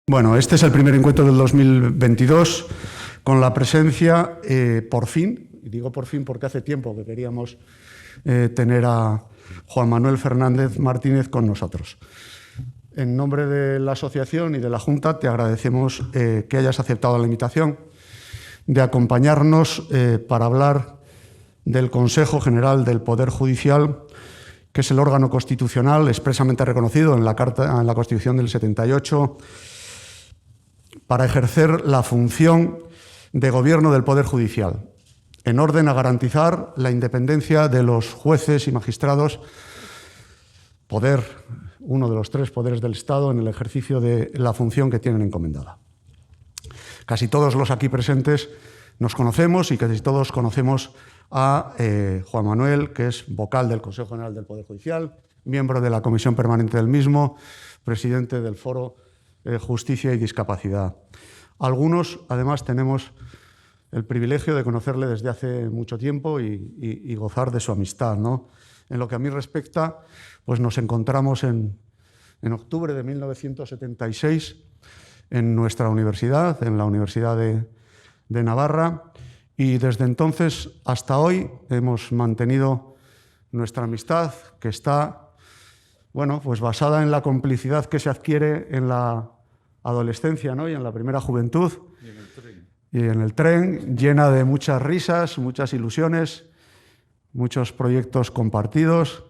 Bueno, este es el primer encuentro del 2022 con la presencia, por fin, y digo por fin porque hace tiempo que queríamos tener a Juan Manuel Fernández Martínez con nosotros. En nombre de la asociación y de la Junta te agradecemos que hayas aceptado la invitación de acompañarnos para hablar del Consejo General del Poder Judicial, que es el órgano constitucional expresamente reconocido en la Constitución del 78 para ejercer la función de gobierno del Poder Judicial, en orden a garantizar la independencia de los jueces y magistrados, uno de los tres poderes del Estado en el ejercicio de la función que tienen encomendada. Casi todos los aquí presentes nos conocemos y casi todos conocemos a Juan Manuel, que es vocal del Consejo General del Poder Judicial, miembro de la Comisión Permanente del mismo, presidente del Foro Justicia y Discapacidad. Algunos, además, tenemos el privilegio de conocerle desde hace mucho tiempo y gozar de su amistad, ¿no? En lo que a mí respecta, pues nos encontramos en octubre de 1976 en nuestra universidad, en la Universidad de Navarra, y desde entonces hasta hoy hemos mantenido nuestra amistad, que está, bueno, pues basada en la complicidad que se adquiere en la adolescencia, ¿no? Y en la primera juventud. Y en el tren, llena de muchas risas, muchas ilusiones, muchos proyectos compartidos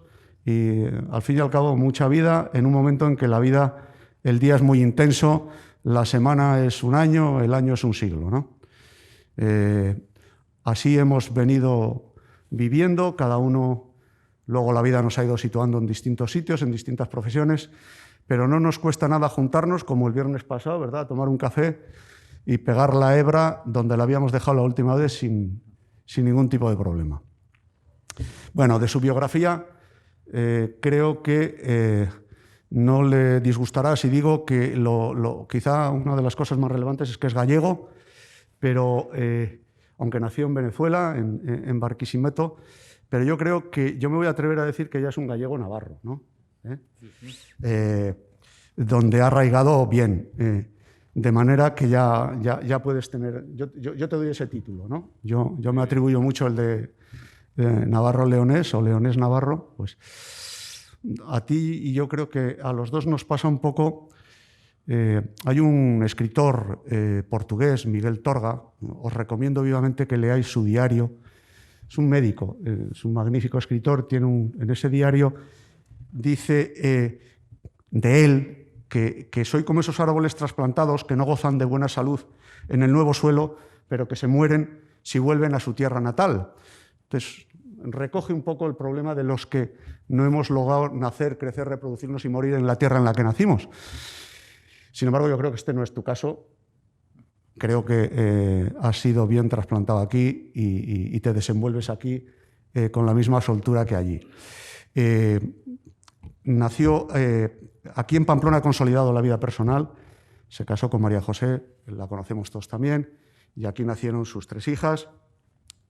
y, al fin y al cabo, mucha vida en un momento en que la vida, el día es muy intenso, la semana es un año, el año es un siglo, ¿no? Así hemos venido viviendo, cada uno, luego la vida nos ha ido situando en distintos sitios, en distintas profesiones, pero no nos cuesta nada juntarnos, como el viernes pasado, ¿verdad?, a tomar un café y pegar la hebra donde la habíamos dejado la última vez sin ningún tipo de problema. Bueno, de su biografía, creo que no le disgustará si digo que quizá una de las cosas más relevantes es que es gallego, pero aunque nació en Venezuela, en Barquisimeto, pero yo creo que yo me voy a atrever a decir que ya es un gallego navarro, ¿no? Donde ha arraigado bien, de manera que ya puedes tener... Yo te doy ese título, ¿no? Yo me atribuyo mucho el de navarro-leonés o leonés-navarro, pues a ti y yo creo que a los dos nos pasa un poco... hay un escritor portugués, Miguel Torga, os recomiendo vivamente que leáis su diario. Es un médico, es un magnífico escritor, en ese diario dice de él que soy como esos árboles trasplantados que no gozan de buena salud en el nuevo suelo, pero que se mueren si vuelven a su tierra natal. Entonces, recoge un poco el problema de los que no hemos logrado nacer, crecer, reproducirnos y morir en la tierra en la que nacimos. Sin embargo, yo creo que este no es tu caso. Creo que has sido bien trasplantado aquí y te desenvuelves aquí con la misma soltura que allí. Nació aquí en Pamplona, ha consolidado la vida personal, se casó con María José, la conocemos todos también, y aquí nacieron sus 3 hijas,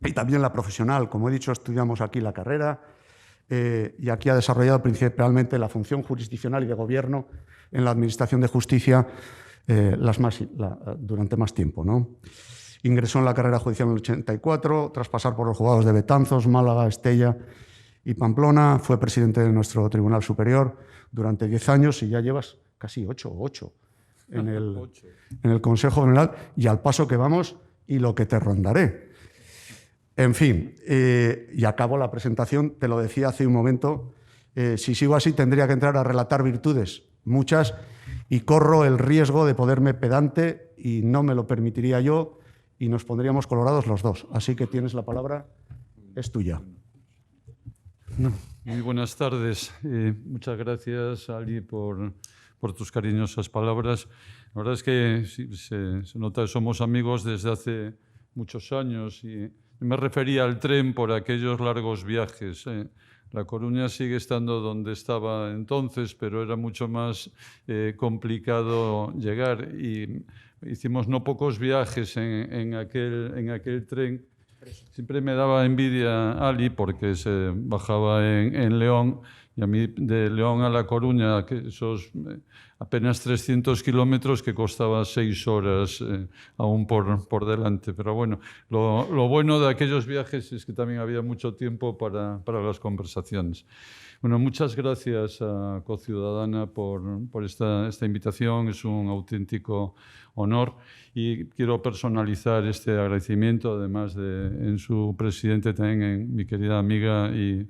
y también la profesional, como he dicho, estudiamos aquí la carrera, y aquí ha desarrollado principalmente la función jurisdiccional y de gobierno en la Administración de Justicia durante más tiempo, ¿no? Ingresó en la carrera judicial en el 84, tras pasar por los juzgados de Betanzos, Málaga, Estella y Pamplona. Fue presidente de nuestro Tribunal Superior durante 10 años y ya llevas casi 8 en el Consejo General, y al paso que vamos y lo que te rondaré. En fin, y acabo la presentación, te lo decía hace un momento, si sigo así tendría que entrar a relatar virtudes, muchas, y corro el riesgo de ponerme pedante y no me lo permitiría yo y nos pondríamos colorados los dos. Así que tienes la palabra, es tuya. Muy buenas tardes. Muchas gracias, Ali, por tus cariñosas palabras. La verdad es que sí, se nota que somos amigos desde hace muchos años y me refería al tren por aquellos largos viajes. La Coruña sigue estando donde estaba entonces, pero era mucho más complicado llegar y hicimos no pocos viajes en aquel tren. Siempre me daba envidia Ali porque se bajaba en León Y a mí de León a La Coruña, que esos apenas 300 kilómetros, que costaba 6 horas aún por delante. Pero bueno, lo bueno de aquellos viajes es que también había mucho tiempo para las conversaciones. Bueno, muchas gracias a CoCiudadana por esta invitación. Es un auténtico honor y quiero personalizar este agradecimiento, además de en su presidente, también en mi querida amiga y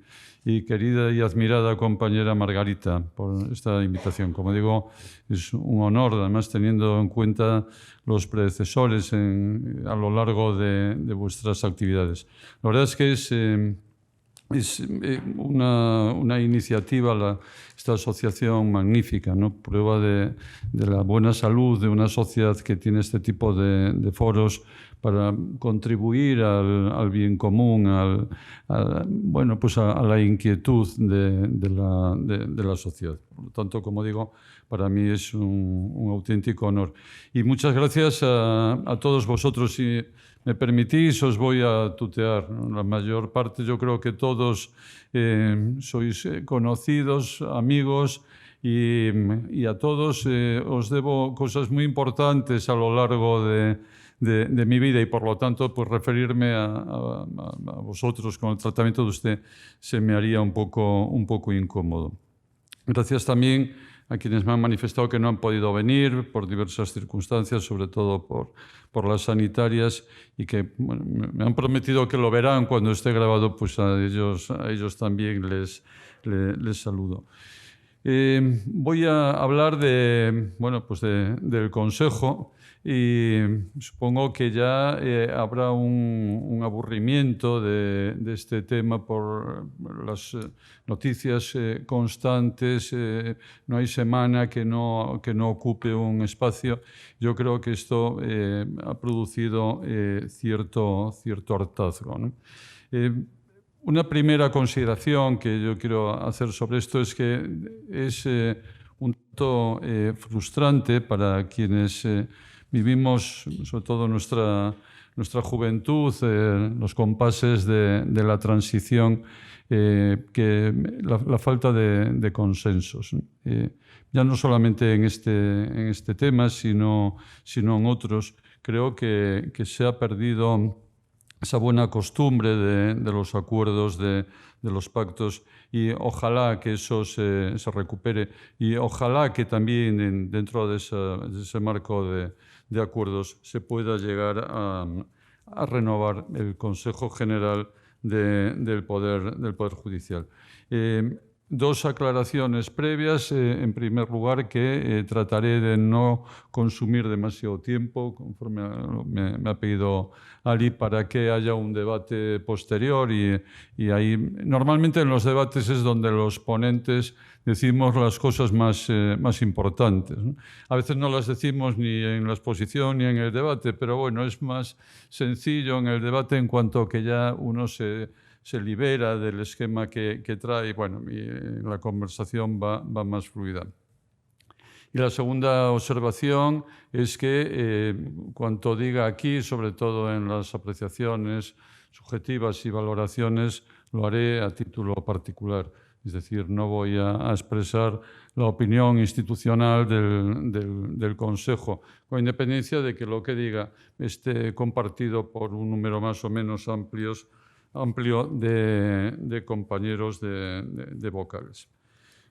querida y admirada compañera Margarita, por esta invitación. Como digo, es un honor, además teniendo en cuenta los predecesores a lo largo de vuestras actividades. La verdad es que es una iniciativa, esta asociación magnífica, ¿no? Prueba de la buena salud de una sociedad que tiene este tipo de foros para contribuir al bien común, bueno, pues a la inquietud de la sociedad. Por lo tanto, como digo, para mí es un auténtico honor. Y muchas gracias a todos vosotros. Si me permitís, os voy a tutear, ¿no? La mayor parte, yo creo que todos sois conocidos, amigos, y a todos os debo cosas muy importantes a lo largo de mi vida, y por lo tanto, pues referirme a vosotros con el tratamiento de usted se me haría un poco incómodo. Gracias también a quienes me han manifestado que no han podido venir por diversas circunstancias, sobre todo por las sanitarias, y que bueno, me han prometido que lo verán cuando esté grabado. Pues a ellos también les saludo. Voy a hablar del Consejo, y supongo que ya habrá un aburrimiento de este tema por las noticias constantes. No hay semana que no ocupe un espacio. Yo creo que esto ha producido cierto hartazgo, ¿no? Una primera consideración que yo quiero hacer sobre esto es que es un tanto frustrante para quienes vivimos, sobre todo nuestra juventud, los compases de la transición, que la falta de consensos. Ya no solamente en este tema, sino en otros. Creo que se ha perdido esa buena costumbre de los acuerdos, de los pactos, y ojalá que eso se recupere, y ojalá que también dentro de ese marco de acuerdos se pueda llegar a renovar el Consejo General del Poder Judicial. Dos aclaraciones previas. En primer lugar, que trataré de no consumir demasiado tiempo, conforme me ha pedido Ali, para que haya un debate posterior, y ahí normalmente en los debates es donde los ponentes decimos las cosas más importantes, ¿no? A veces no las decimos ni en la exposición ni en el debate, pero bueno, es más sencillo en el debate en cuanto que ya uno se libera del esquema que trae, bueno, y la conversación va más fluida. Y la segunda observación es que cuanto diga aquí, sobre todo en las apreciaciones subjetivas y valoraciones, lo haré a título particular. Es decir, no voy a expresar la opinión institucional del Consejo, con independencia de que lo que diga esté compartido por un número más o menos amplio de compañeros de vocales.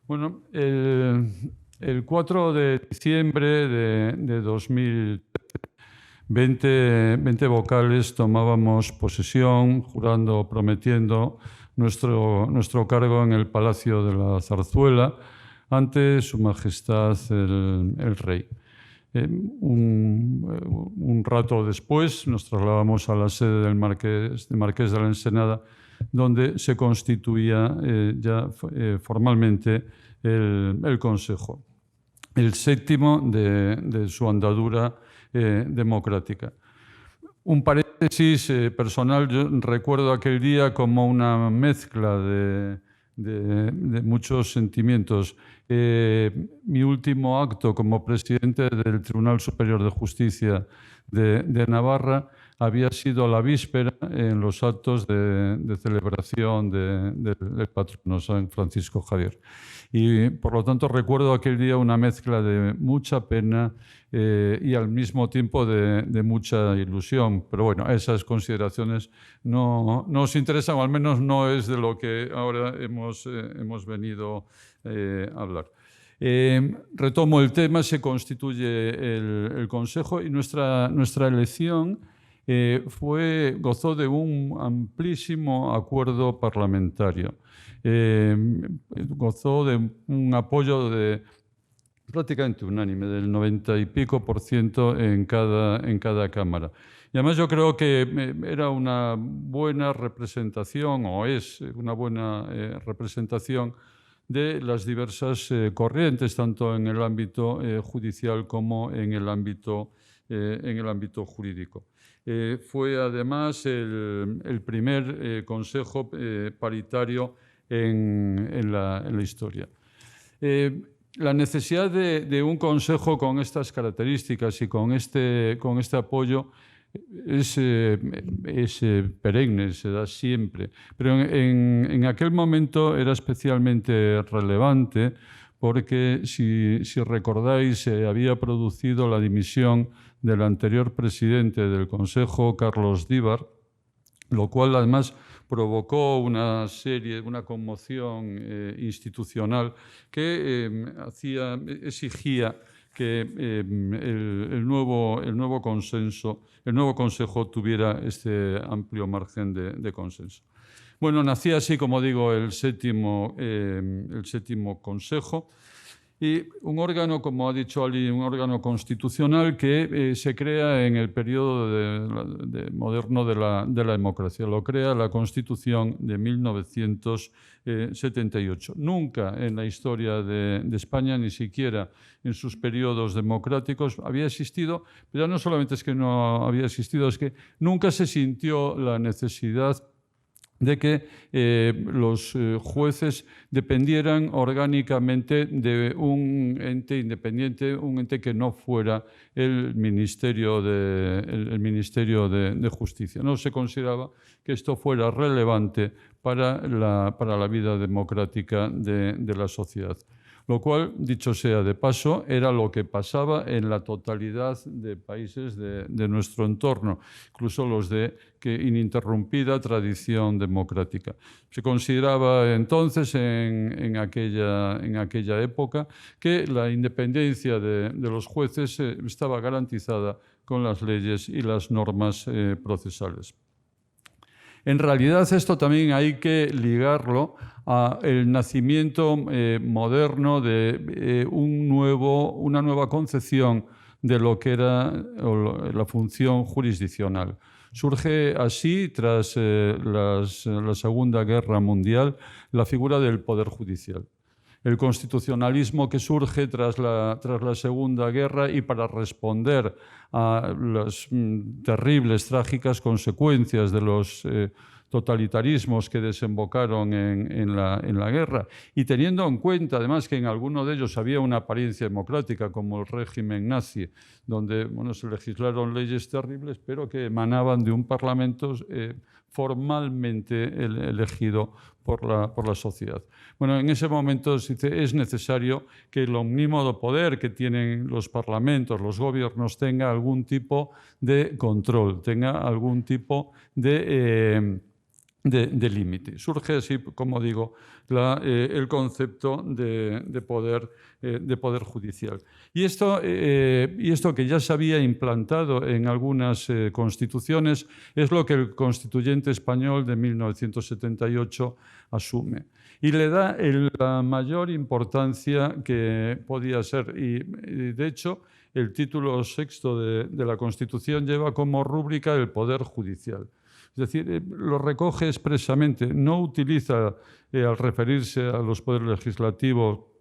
Bueno, el 4 de diciembre de 2013, 20 vocales tomábamos posesión, jurando, prometiendo nuestro cargo en el Palacio de la Zarzuela ante Su Majestad el Rey. Un rato después nos trasladamos a la sede del Marqués de la Ensenada, donde se constituía ya formalmente el Consejo, el séptimo de su andadura democrática. Un paréntesis personal: yo recuerdo aquel día como una mezcla de muchos sentimientos. Mi último acto como presidente del Tribunal Superior de Justicia de Navarra había sido la víspera en los actos de celebración del patrono San Francisco Javier. Y por lo tanto recuerdo aquel día una mezcla de mucha pena y al mismo tiempo de mucha ilusión. Pero bueno, esas consideraciones no nos interesan, o al menos no es de lo que ahora hemos venido a hablar. Retomo el tema, se constituye el Consejo y nuestra elección gozó de un amplísimo acuerdo parlamentario. Gozó de un apoyo prácticamente unánime, del 90 y pico % en cada Cámara. Y además yo creo que era una buena representación, o es una buena representación de las diversas corrientes, tanto en el ámbito judicial como en el ámbito jurídico. Fue además el primer consejo paritario en la historia. La necesidad de un consejo con estas características y con este apoyo es perenne, se da siempre. Pero en aquel momento era especialmente relevante porque, si recordáis, se había producido la dimisión del anterior presidente del Consejo, Carlos Díbar, lo cual además provocó una conmoción institucional que exigía que el nuevo Consejo tuviera este amplio margen de consenso. Bueno, nacía así, como digo, el séptimo Consejo, y un órgano, como ha dicho Ali, un órgano constitucional que se crea en el periodo moderno de la democracia. Lo crea la Constitución de 1978. Nunca en la historia de España, ni siquiera en sus periodos democráticos, había existido, pero no solamente es que no había existido, es que nunca se sintió la necesidad de que los jueces dependieran orgánicamente de un ente independiente, un ente que no fuera el Ministerio de Justicia. No se consideraba que esto fuera relevante para la vida democrática de la sociedad. Lo cual, dicho sea de paso, era lo que pasaba en la totalidad de países de nuestro entorno, incluso los de ininterrumpida tradición democrática. Se consideraba entonces, en aquella época, que la independencia de los jueces estaba garantizada con las leyes y las normas procesales. En realidad, esto también hay que ligarlo al nacimiento moderno de una nueva concepción de lo que era la función jurisdiccional. Surge así, tras la Segunda Guerra Mundial, la figura del Poder Judicial. El constitucionalismo que surge tras la Segunda Guerra y para responder a las terribles, trágicas consecuencias de los totalitarismos que desembocaron en la guerra, y teniendo en cuenta además que en alguno de ellos había una apariencia democrática, como el régimen nazi, donde se legislaron leyes terribles, pero que emanaban de un parlamento formalmente elegido por la sociedad. Bueno, en ese momento es necesario que el omnímodo poder que tienen los parlamentos, los gobiernos, tenga algún tipo de control, tenga algún tipo de límite. Surge así, como digo, el concepto de poder judicial. Y esto que ya se había implantado en algunas constituciones es lo que el Constituyente español de 1978 asume. Y le da la mayor importancia que podía ser. Y de hecho, el título sexto de la Constitución lleva como rúbrica el poder judicial. Es decir, lo recoge expresamente, no utiliza al referirse a los poderes legislativo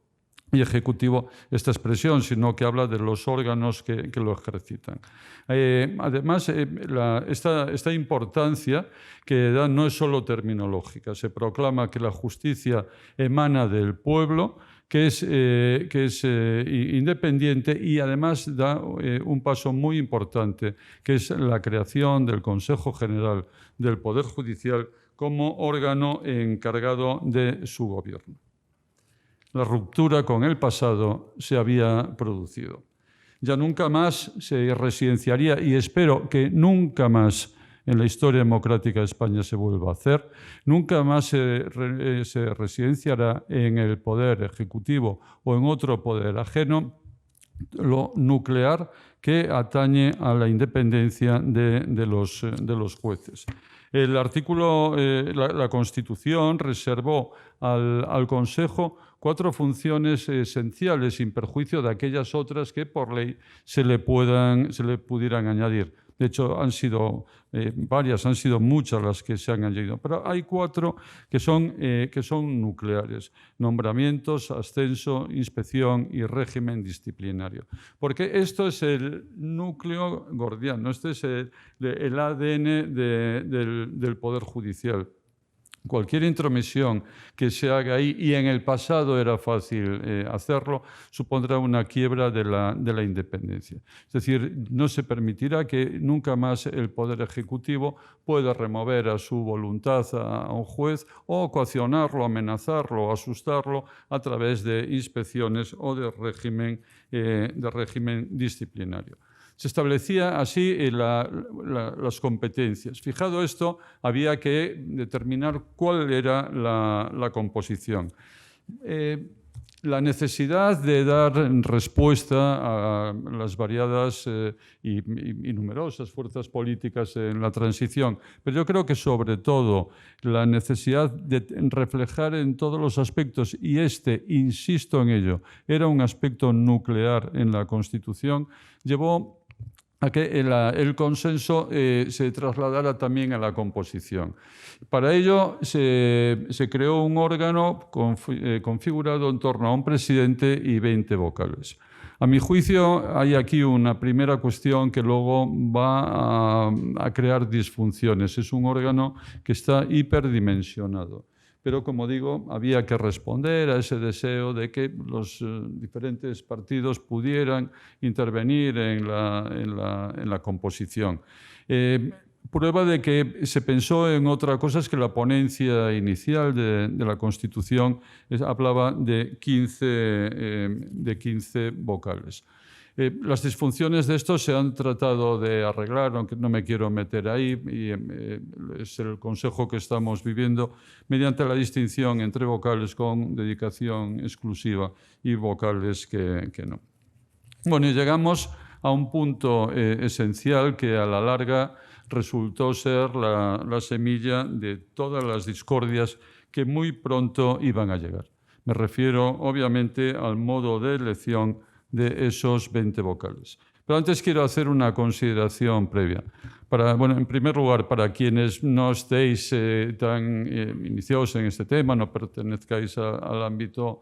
y ejecutivo esta expresión, sino que habla de los órganos que lo ejercitan. Además, esta importancia que da no es solo terminológica, se proclama que la justicia emana del pueblo que es independiente y además da un paso muy importante, que es la creación del Consejo General del Poder Judicial como órgano encargado de su gobierno. La ruptura con el pasado se había producido. Ya nunca más se residenciaría, y espero que nunca más en la historia democrática de España se vuelva a hacer, nunca más se residenciará en el poder ejecutivo o en otro poder ajeno lo nuclear que atañe a la independencia de los jueces. El artículo, la Constitución reservó al Consejo 4 funciones esenciales, sin perjuicio de aquellas otras que por ley se le pudieran añadir. De hecho, han sido muchas las que se han añadido, pero hay 4 que son nucleares: nombramientos, ascenso, inspección y régimen disciplinario. Porque esto es el núcleo gordiano, este es el ADN del Poder Judicial. Cualquier intromisión que se haga ahí, y en el pasado era fácil hacerlo, supondrá una quiebra de la independencia. Es decir, no se permitirá que nunca más el Poder Ejecutivo pueda remover a su voluntad a un juez o coaccionarlo, amenazarlo, asustarlo a través de inspecciones o de régimen disciplinario. Se establecía así las competencias. Fijado esto, había que determinar cuál era la composición. La necesidad de dar respuesta a las variadas y numerosas fuerzas políticas en la transición, pero yo creo que sobre todo la necesidad de reflejar en todos los aspectos, y insisto en ello, era un aspecto nuclear en la Constitución, llevó a que el consenso se trasladara también a la composición. Para ello se creó un órgano configurado en torno a un presidente y 20 vocales. A mi juicio, hay aquí una primera cuestión que luego va a crear disfunciones. Es un órgano que está hiperdimensionado. Pero, como digo, había que responder a ese deseo de que los diferentes partidos pudieran intervenir en la composición. Prueba de que se pensó en otra cosa es que la ponencia inicial de la Constitución hablaba de 15 vocales. Las disfunciones de esto se han tratado de arreglar, aunque no me quiero meter ahí, y es el consejo que estamos viviendo, mediante la distinción entre vocales con dedicación exclusiva y vocales que no. Bueno, y llegamos a un punto esencial que a la larga resultó ser la semilla de todas las discordias que muy pronto iban a llegar. Me refiero, obviamente, al modo de elección de esos 20 vocales. Pero antes quiero hacer una consideración previa. En primer lugar, para quienes no estéis tan iniciados en este tema, no pertenezcáis al ámbito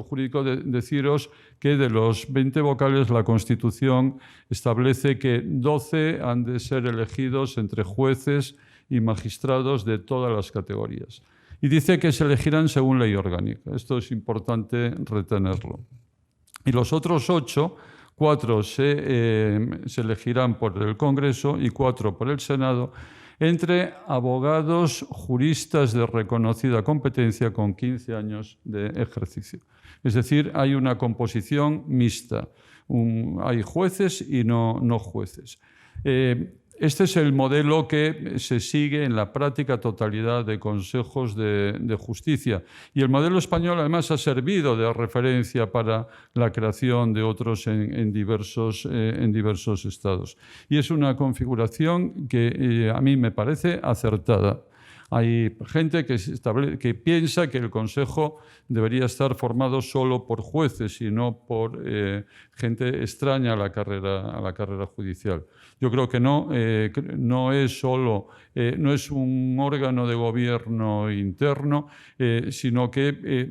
jurídico, deciros que de los 20 vocales la Constitución establece que 12 han de ser elegidos entre jueces y magistrados de todas las categorías. Y dice que se elegirán según ley orgánica. Esto es importante retenerlo. Y los otros 8, 4 se elegirán por el Congreso y 4 por el Senado, entre abogados, juristas de reconocida competencia con 15 años de ejercicio. Es decir, hay una composición mixta. Hay jueces y no jueces. Este es el modelo que se sigue en la práctica totalidad de consejos de justicia. Y el modelo español, además, ha servido de referencia para la creación de otros en diversos estados. Y es una configuración que a mí me parece acertada. Hay gente que piensa que el Consejo debería estar formado solo por jueces y no por gente extraña a la carrera judicial. Yo creo que no es un órgano de gobierno interno, sino que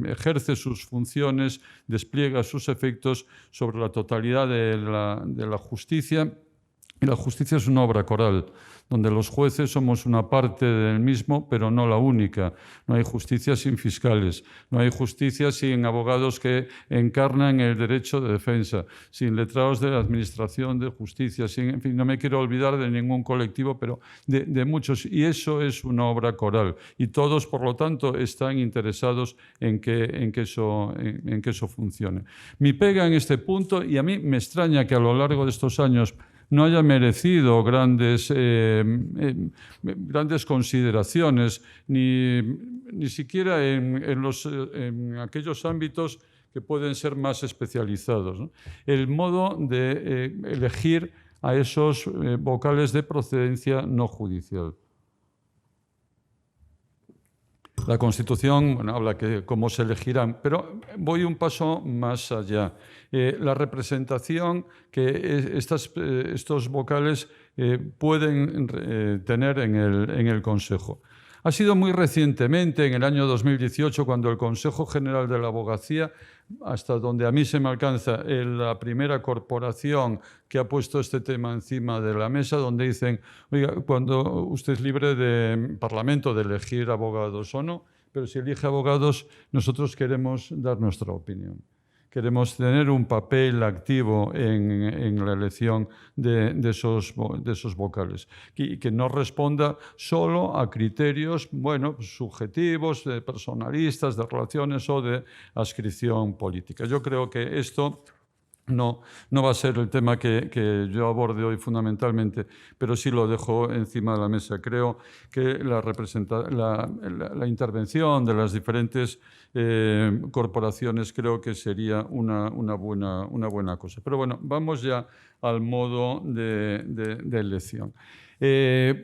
ejerce sus funciones, despliega sus efectos sobre la totalidad de la justicia Y la justicia es una obra coral, donde los jueces somos una parte del mismo, pero no la única. No hay justicia sin fiscales, no hay justicia sin abogados que encarnan el derecho de defensa, sin letrados de la administración de justicia, en fin, no me quiero olvidar de ningún colectivo, pero de muchos. Y eso es una obra coral. Y todos, por lo tanto, están interesados en que eso funcione. Mi pega en este punto, y a mí me extraña que a lo largo de estos años no haya merecido grandes consideraciones, ni siquiera en aquellos ámbitos que pueden ser más especializados, ¿no? El modo de elegir a esos vocales de procedencia no judicial. La Constitución habla de cómo se elegirán, pero voy un paso más allá. La representación que estos vocales pueden tener en el Consejo. Ha sido muy recientemente, en el año 2018, cuando el Consejo General de la Abogacía, hasta donde a mí se me alcanza, la primera corporación que ha puesto este tema encima de la mesa, donde dicen, oiga, cuando usted es libre de Parlamento de elegir abogados o no, pero si elige abogados, nosotros queremos dar nuestra opinión. Queremos tener un papel activo en la elección de esos vocales y que no responda solo a criterios subjetivos, personalistas, de relaciones o de adscripción política. Yo creo que esto no va a ser el tema que yo aborde hoy fundamentalmente, pero sí lo dejo encima de la mesa. Creo que la intervención de las diferentes corporaciones creo que sería una buena cosa. Pero bueno, vamos ya al modo de elección.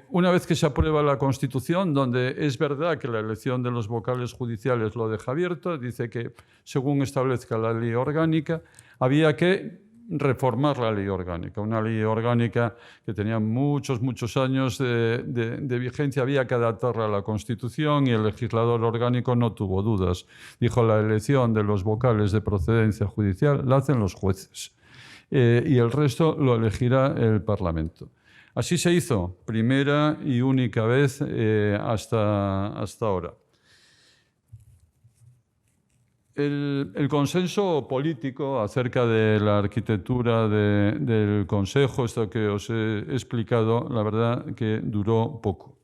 Una vez que se aprueba la Constitución, donde es verdad que la elección de los vocales judiciales lo deja abierto, dice que según establezca la ley orgánica, había que reformar la ley orgánica. Una ley orgánica que tenía muchos años de vigencia, había que adaptarla a la Constitución y el legislador orgánico no tuvo dudas. Dijo, la elección de los vocales de procedencia judicial la hacen los jueces y el resto lo elegirá el Parlamento. Así se hizo, primera y única vez hasta ahora. El consenso político acerca de la arquitectura del Consejo, esto que os he explicado, la verdad que duró poco.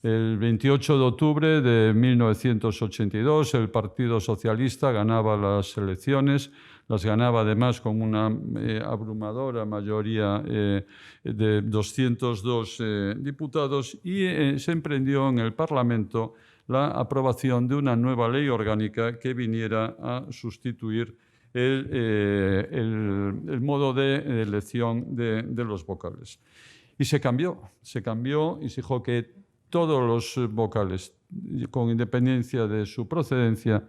El 28 de octubre de 1982 el Partido Socialista ganaba las elecciones, las ganaba además con una abrumadora mayoría de 202 diputados y se emprendió en el Parlamento la aprobación de una nueva ley orgánica que viniera a sustituir el modo de elección de los vocales. Y se cambió y se dijo que todos los vocales, con independencia de su procedencia,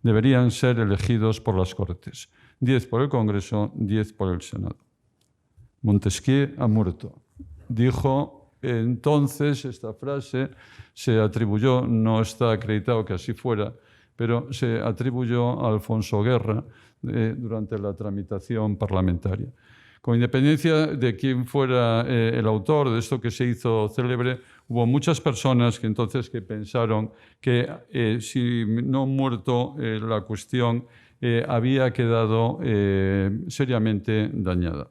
deberían ser elegidos por las Cortes. 10 por el Congreso, 10 por el Senado. Montesquieu ha muerto. Dijo entonces esta frase, se atribuyó, no está acreditado que así fuera, pero se atribuyó a Alfonso Guerra durante la tramitación parlamentaria. Con independencia de quién fuera el autor de esto que se hizo célebre, hubo muchas personas que entonces pensaron que si no muerto la cuestión había quedado seriamente dañada.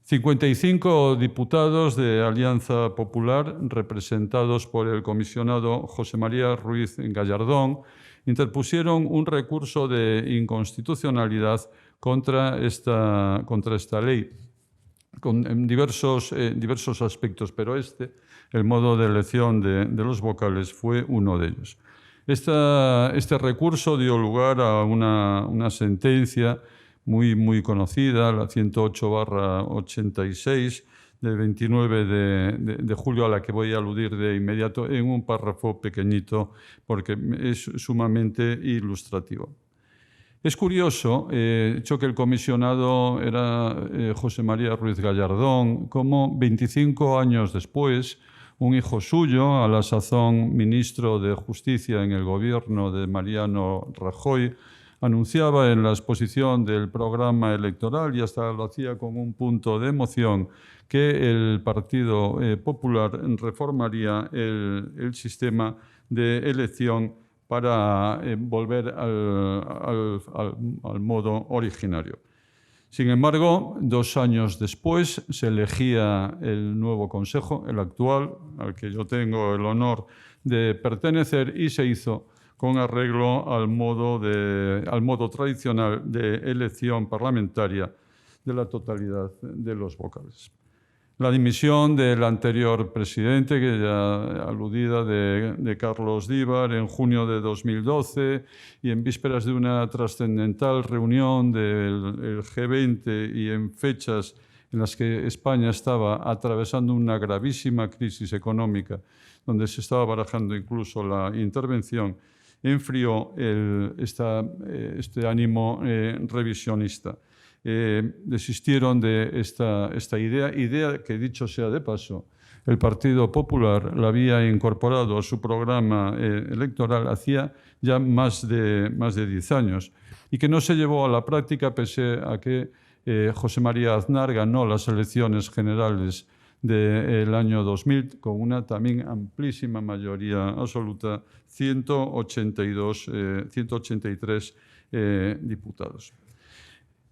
55 diputados de Alianza Popular, representados por el comisionado José María Ruiz Gallardón, interpusieron un recurso de inconstitucionalidad contra esta ley, con diversos aspectos, pero el modo de elección de los vocales, fue uno de ellos. Este recurso dio lugar a una sentencia muy conocida, la 108/86, del 29 de julio, a la que voy a aludir de inmediato en un párrafo pequeñito, porque es sumamente ilustrativo. Es curioso, hecho que el comisionado era José María Ruiz Gallardón, como 25 años después, un hijo suyo, a la sazón ministro de Justicia en el gobierno de Mariano Rajoy, anunciaba en la exposición del programa electoral, y hasta lo hacía con un punto de emoción, que el Partido Popular reformaría el sistema de elección para volver al modo originario. Sin embargo, 2 años después se elegía el nuevo Consejo, el actual, al que yo tengo el honor de pertenecer, y se hizo con arreglo al modo tradicional de elección parlamentaria de la totalidad de los vocales. La dimisión del anterior presidente, que ya aludida, de Carlos Díbar, en junio de 2012, y en vísperas de una trascendental reunión del G20 y en fechas en las que España estaba atravesando una gravísima crisis económica, donde se estaba barajando incluso la intervención, enfrió este ánimo revisionista. Desistieron de esta idea que, dicho sea de paso, el Partido Popular la había incorporado a su programa electoral hacía ya más de 10 años y que no se llevó a la práctica pese a que José María Aznar ganó las elecciones generales del año 2000 con una también amplísima mayoría absoluta, 183 diputados.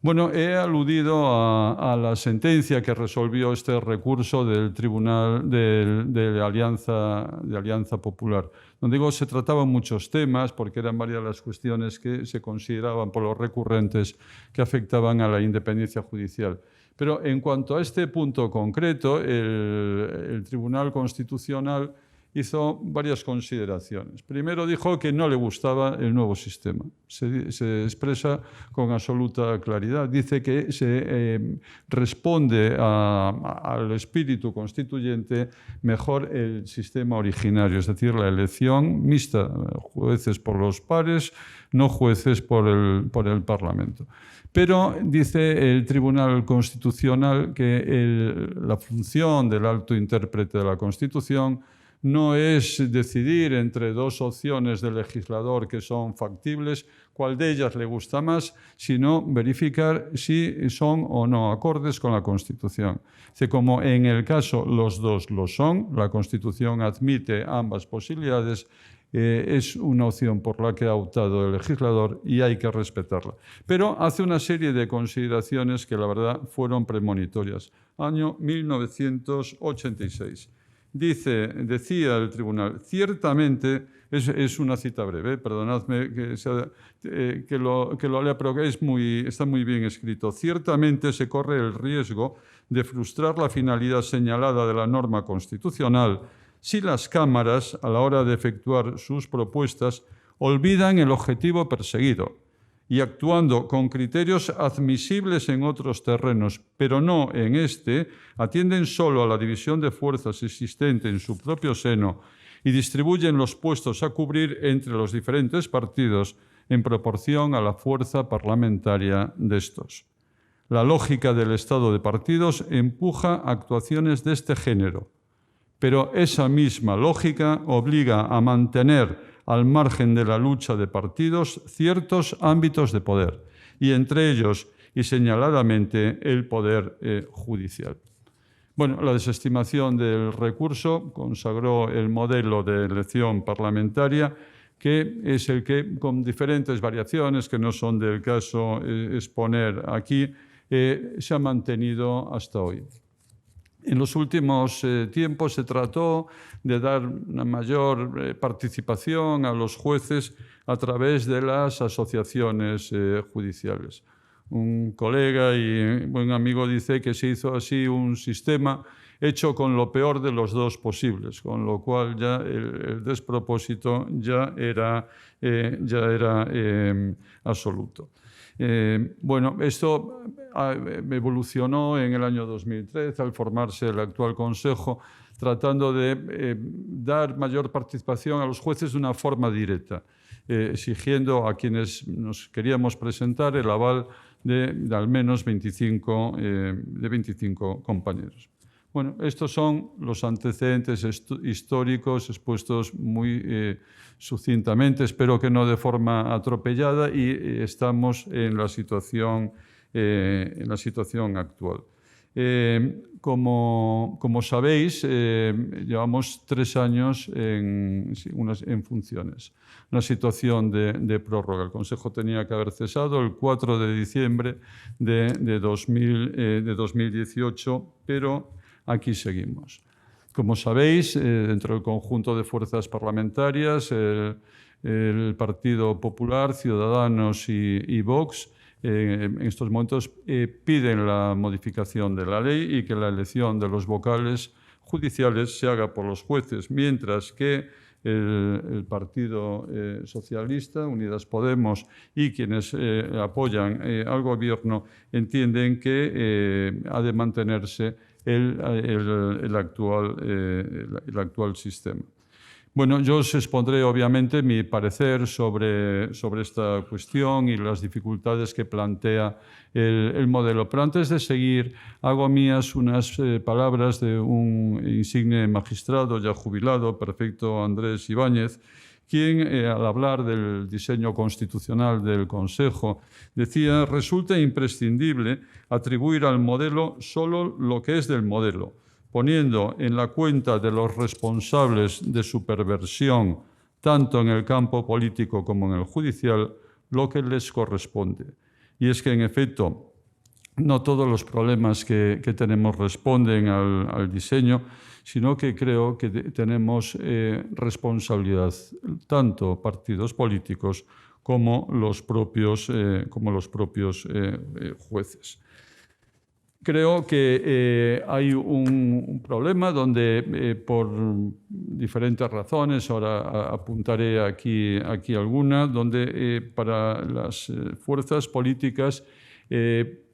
Bueno, he aludido a la sentencia que resolvió este recurso del Tribunal de Alianza Popular, donde digo, se trataban muchos temas, porque eran varias las cuestiones que se consideraban por los recurrentes que afectaban a la independencia judicial. Pero en cuanto a este punto concreto, el Tribunal Constitucional hizo varias consideraciones. Primero dijo que no le gustaba el nuevo sistema. Se expresa con absoluta claridad. Dice que se responde al espíritu constituyente mejor el sistema originario, es decir, la elección mixta, jueces por los pares, no jueces por el Parlamento. Pero dice el Tribunal Constitucional que la función del alto intérprete de la Constitución no es decidir entre 2 opciones del legislador que son factibles, cuál de ellas le gusta más, sino verificar si son o no acordes con la Constitución. Como en el caso los dos lo son, la Constitución admite ambas posibilidades, es una opción por la que ha optado el legislador y hay que respetarla. Pero hace una serie de consideraciones que la verdad fueron premonitorias. Año 1986. Decía el tribunal, ciertamente, es una cita breve, perdonadme que lo lea, pero está muy bien escrito. Ciertamente se corre el riesgo de frustrar la finalidad señalada de la norma constitucional si las cámaras, a la hora de efectuar sus propuestas, olvidan el objetivo perseguido y actuando con criterios admisibles en otros terrenos, pero no en este, atienden solo a la división de fuerzas existente en su propio seno y distribuyen los puestos a cubrir entre los diferentes partidos en proporción a la fuerza parlamentaria de estos. La lógica del estado de partidos empuja actuaciones de este género, pero esa misma lógica obliga a mantener al margen de la lucha de partidos ciertos ámbitos de poder, y entre ellos, y señaladamente, el poder judicial. Bueno, la desestimación del recurso consagró el modelo de elección parlamentaria, que es el que, con diferentes variaciones que no son del caso exponer aquí, se ha mantenido hasta hoy. En los últimos tiempos se trató de dar una mayor participación a los jueces a través de las asociaciones judiciales. Un colega y buen amigo dice que se hizo así un sistema hecho con lo peor de los dos posibles, con lo cual ya el despropósito ya era absoluto. Bueno, esto evolucionó en el año 2013 al formarse el actual Consejo, tratando de dar mayor participación a los jueces de una forma directa, exigiendo a quienes nos queríamos presentar el aval de al menos 25 compañeros. Bueno, estos son los antecedentes históricos expuestos muy sucintamente, espero que no de forma atropellada, y estamos en la situación actual. Como sabéis, llevamos 3 años en funciones, una situación de prórroga. El Consejo tenía que haber cesado el 4 de diciembre de 2018, pero aquí seguimos. Como sabéis, dentro del conjunto de fuerzas parlamentarias, el Partido Popular, Ciudadanos y Vox, en estos momentos piden la modificación de la ley y que la elección de los vocales judiciales se haga por los jueces, mientras que el Partido Socialista, Unidas Podemos y quienes apoyan al Gobierno entienden que ha de mantenerse el actual sistema. Bueno, yo os expondré obviamente mi parecer sobre esta cuestión y las dificultades que plantea el modelo. Pero antes de seguir, hago mías unas palabras de un insigne magistrado ya jubilado, prefecto Andrés Ibáñez, quien al hablar del diseño constitucional del Consejo decía: resulta imprescindible atribuir al modelo solo lo que es del modelo, poniendo en la cuenta de los responsables de su perversión, tanto en el campo político como en el judicial, lo que les corresponde. Y es que, en efecto, no todos los problemas que tenemos responden al diseño, sino que creo que tenemos responsabilidad, tanto partidos políticos como los propios jueces. Creo que hay un problema donde, por diferentes razones, ahora apuntaré aquí alguna, donde para las fuerzas políticas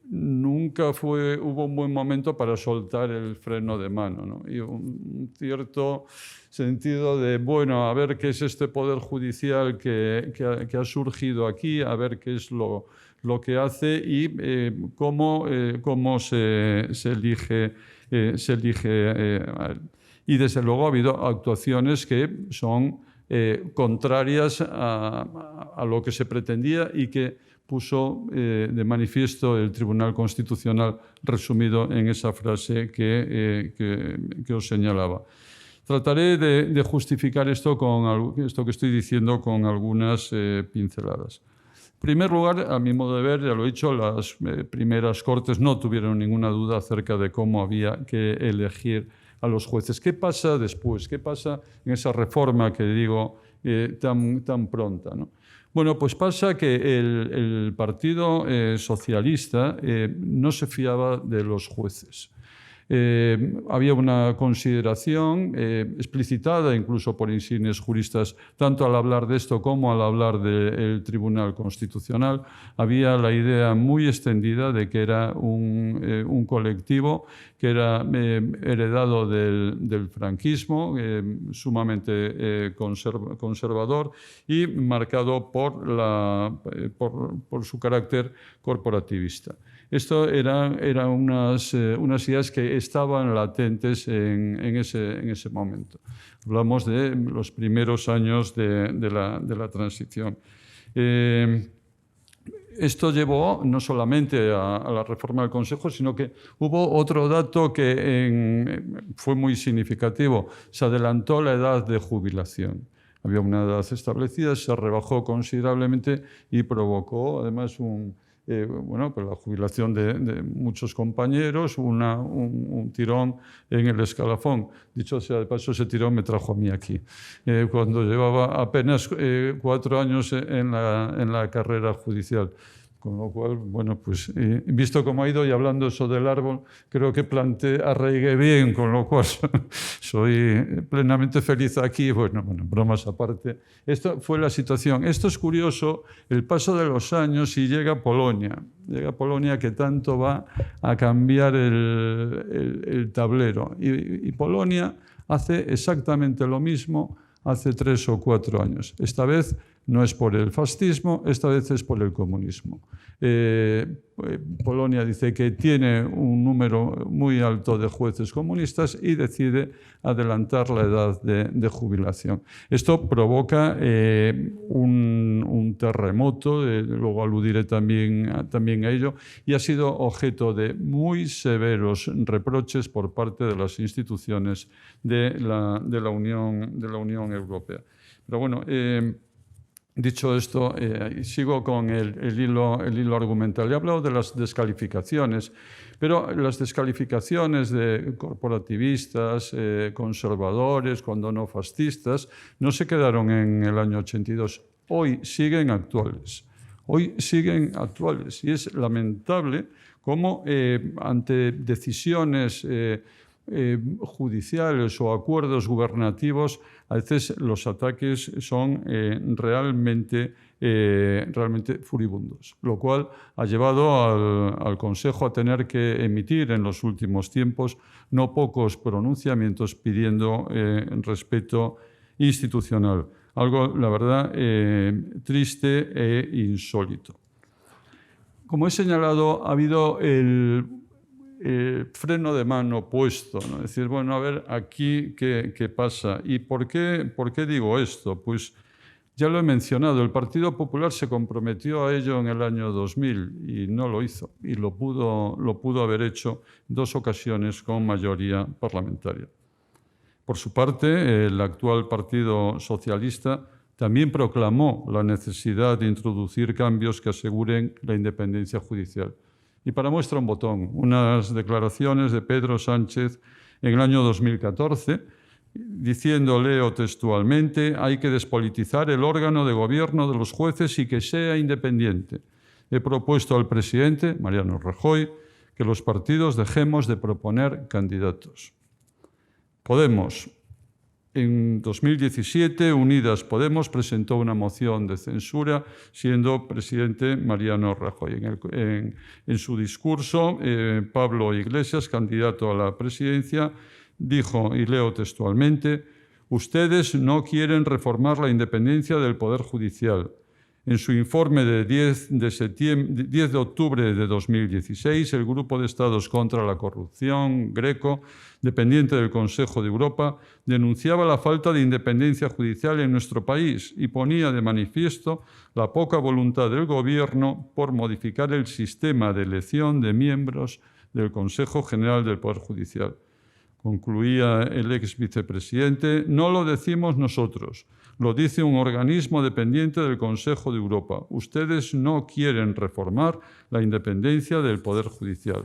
nunca hubo un buen momento para soltar el freno de mano, ¿no? Y un cierto sentido de, bueno, a ver qué es este poder judicial que ha surgido aquí, a ver qué es lo que hace y cómo se elige. Y desde luego ha habido actuaciones que son contrarias a lo que se pretendía y que puso de manifiesto el Tribunal Constitucional, resumido en esa frase que os señalaba. Trataré de justificar esto que estoy diciendo con algunas pinceladas. En primer lugar, a mi modo de ver, ya lo he dicho, las primeras Cortes no tuvieron ninguna duda acerca de cómo había que elegir a los jueces. ¿Qué pasa después? ¿Qué pasa en esa reforma que digo tan pronta, ¿no? Bueno, pues pasa que el Partido Socialista no se fiaba de los jueces. Había una consideración explicitada incluso por insignes juristas, tanto al hablar de esto como al hablar del Tribunal Constitucional. Había la idea muy extendida de que era un colectivo que era heredado del franquismo, sumamente conservador y marcado por su carácter corporativista. Esto eran unas ideas que estaban latentes en ese momento. Hablamos de los primeros años de la transición. Esto llevó no solamente a la reforma del Consejo, sino que hubo otro dato que fue muy significativo. Se adelantó la edad de jubilación. Había una edad establecida, se rebajó considerablemente y provocó además pues la jubilación de muchos compañeros, un tirón en el escalafón. Dicho sea de paso, ese tirón me trajo a mí aquí, cuando llevaba apenas 4 años en la carrera judicial. Con lo cual, bueno, pues visto cómo ha ido y hablando eso del árbol, creo que arraigué bien, con lo cual soy plenamente feliz aquí. Bueno, bromas aparte. Esta fue la situación. Esto es curioso, el paso de los años y llega Polonia. Llega Polonia, que tanto va a cambiar el tablero. Y Polonia hace exactamente lo mismo hace 3 o 4 años. Esta vez no es por el fascismo, esta vez es por el comunismo. Polonia dice que tiene un número muy alto de jueces comunistas y decide adelantar la edad de jubilación. Esto provoca un terremoto, luego aludiré también a ello, y ha sido objeto de muy severos reproches por parte de las instituciones de la Unión Europea. Pero bueno, dicho esto, sigo con el hilo argumental. He hablado de las descalificaciones, pero las descalificaciones de corporativistas, conservadores, cuando no fascistas, no se quedaron en el año 82. Hoy siguen actuales. Hoy siguen actuales. Y es lamentable cómo ante decisiones judiciales o acuerdos gubernativos, a veces los ataques son realmente furibundos, lo cual ha llevado al Consejo a tener que emitir en los últimos tiempos no pocos pronunciamientos pidiendo respeto institucional. Algo, la verdad, triste e insólito. Como he señalado, ha habido el freno de mano puesto, ¿no? Es decir, bueno, a ver, aquí qué pasa. ¿Y por qué digo esto? Pues ya lo he mencionado, el Partido Popular se comprometió a ello en el año 2000 y no lo hizo. Y lo pudo haber hecho en 2 ocasiones con mayoría parlamentaria. Por su parte, el actual Partido Socialista también proclamó la necesidad de introducir cambios que aseguren la independencia judicial. Y para muestra un botón, unas declaraciones de Pedro Sánchez en el año 2014, diciendo, leo textualmente, hay que despolitizar el órgano de gobierno de los jueces y que sea independiente. He propuesto al presidente, Mariano Rajoy, que los partidos dejemos de proponer candidatos. Podemos. En 2017, Unidas Podemos presentó una moción de censura, siendo presidente Mariano Rajoy. En su discurso, Pablo Iglesias, candidato a la presidencia, dijo, y leo textualmente, ustedes no quieren reformar la independencia del Poder Judicial. En su informe de 10 de octubre de 2016, el Grupo de Estados contra la Corrupción, Greco, dependiente del Consejo de Europa, denunciaba la falta de independencia judicial en nuestro país y ponía de manifiesto la poca voluntad del Gobierno por modificar el sistema de elección de miembros del Consejo General del Poder Judicial. Concluía el ex vicepresidente, no lo decimos nosotros, lo dice un organismo dependiente del Consejo de Europa. Ustedes no quieren reformar la independencia del Poder Judicial.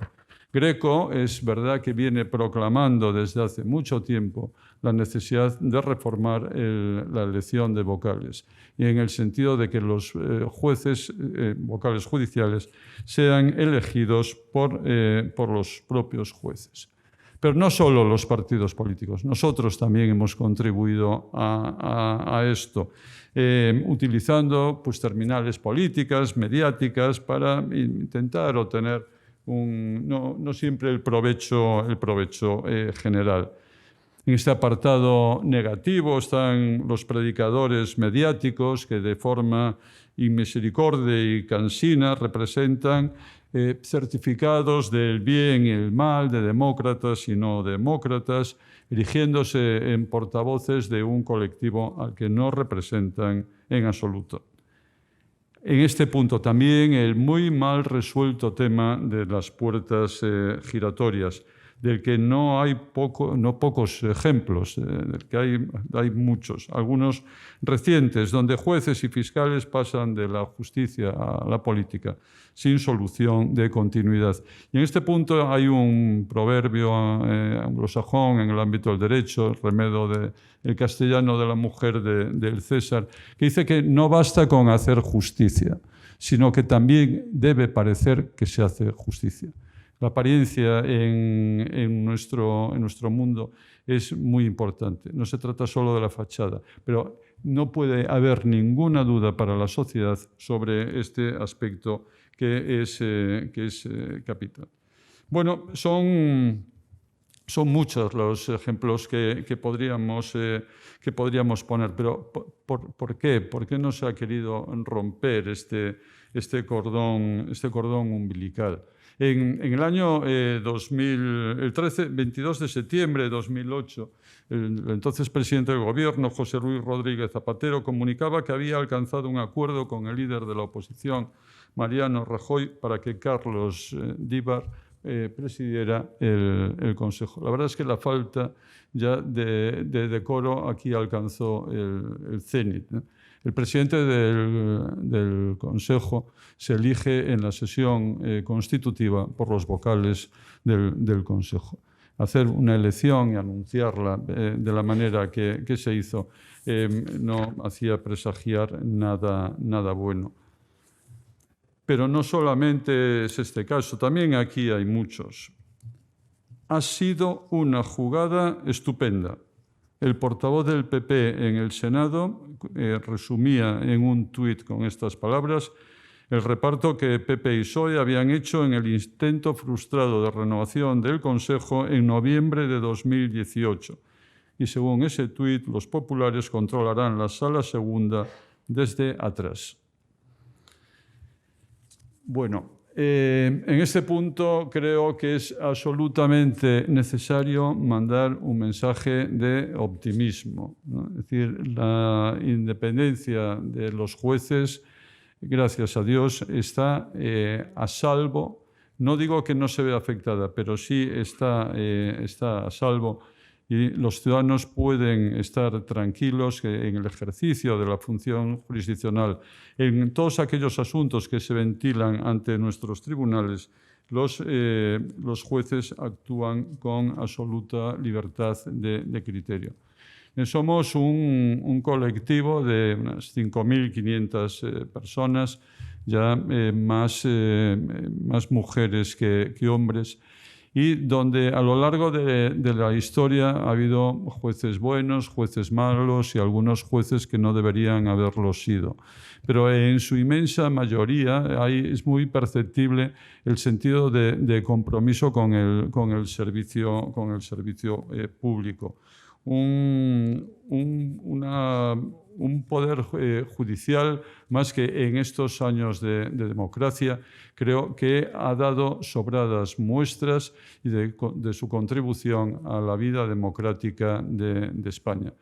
Greco es verdad que viene proclamando desde hace mucho tiempo la necesidad de reformar la elección de vocales, y en el sentido de que los jueces vocales judiciales sean elegidos por los propios jueces. Pero no solo los partidos políticos, nosotros también hemos contribuido a esto, utilizando pues, terminales políticas, mediáticas, para intentar obtener no siempre el provecho general. En este apartado negativo están los predicadores mediáticos que de forma inmisericordia y cansina representan certificados del bien y el mal, de demócratas y no demócratas, erigiéndose en portavoces de un colectivo al que no representan en absoluto. En este punto también el muy mal resuelto tema de las puertas giratorias, del que no pocos ejemplos, del que hay muchos, algunos recientes, donde jueces y fiscales pasan de la justicia a la política sin solución de continuidad. Y en este punto hay un proverbio anglosajón en el ámbito del derecho, el remedio del castellano de la mujer del César, que dice que no basta con hacer justicia, sino que también debe parecer que se hace justicia. La apariencia en nuestro mundo es muy importante. No se trata solo de la fachada, pero no puede haber ninguna duda para la sociedad sobre este aspecto que es capital. Bueno, son Son muchos los ejemplos que podríamos poner, pero ¿por qué? ¿Por qué no se ha querido romper este cordón umbilical? En el año 22 de septiembre de 2008, el entonces presidente del Gobierno, José Luis Rodríguez Zapatero, comunicaba que había alcanzado un acuerdo con el líder de la oposición, Mariano Rajoy, para que Carlos Díbar presidiera el Consejo. La verdad es que la falta ya de decoro aquí alcanzó el cenit, ¿no? El presidente del Consejo se elige en la sesión constitutiva por los vocales del Consejo. Hacer una elección y anunciarla de la manera que se hizo no hacía presagiar nada bueno. Pero no solamente es este caso, también aquí hay muchos. Ha sido una jugada estupenda. El portavoz del PP en el Senado resumía en un tuit con estas palabras el reparto que PP y PSOE habían hecho en el intento frustrado de renovación del Consejo en noviembre de 2018. Y según ese tuit, los populares controlarán la sala segunda desde atrás. Bueno, en este punto creo que es absolutamente necesario mandar un mensaje de optimismo, ¿no? Es decir, la independencia de los jueces, gracias a Dios, está a salvo. No digo que no se vea afectada, pero sí está a salvo. Y los ciudadanos pueden estar tranquilos que en el ejercicio de la función jurisdiccional, en todos aquellos asuntos que se ventilan ante nuestros tribunales, los jueces actúan con absoluta libertad de criterio. Somos un colectivo de unas 5.500 personas, ya más mujeres que hombres, y donde a lo largo de la historia ha habido jueces buenos, jueces malos y algunos jueces que no deberían haberlo sido. Pero en su inmensa mayoría es muy perceptible el sentido de compromiso con el servicio público. Un poder judicial, más que en estos años de democracia, creo que ha dado sobradas muestras de su contribución a la vida democrática de España.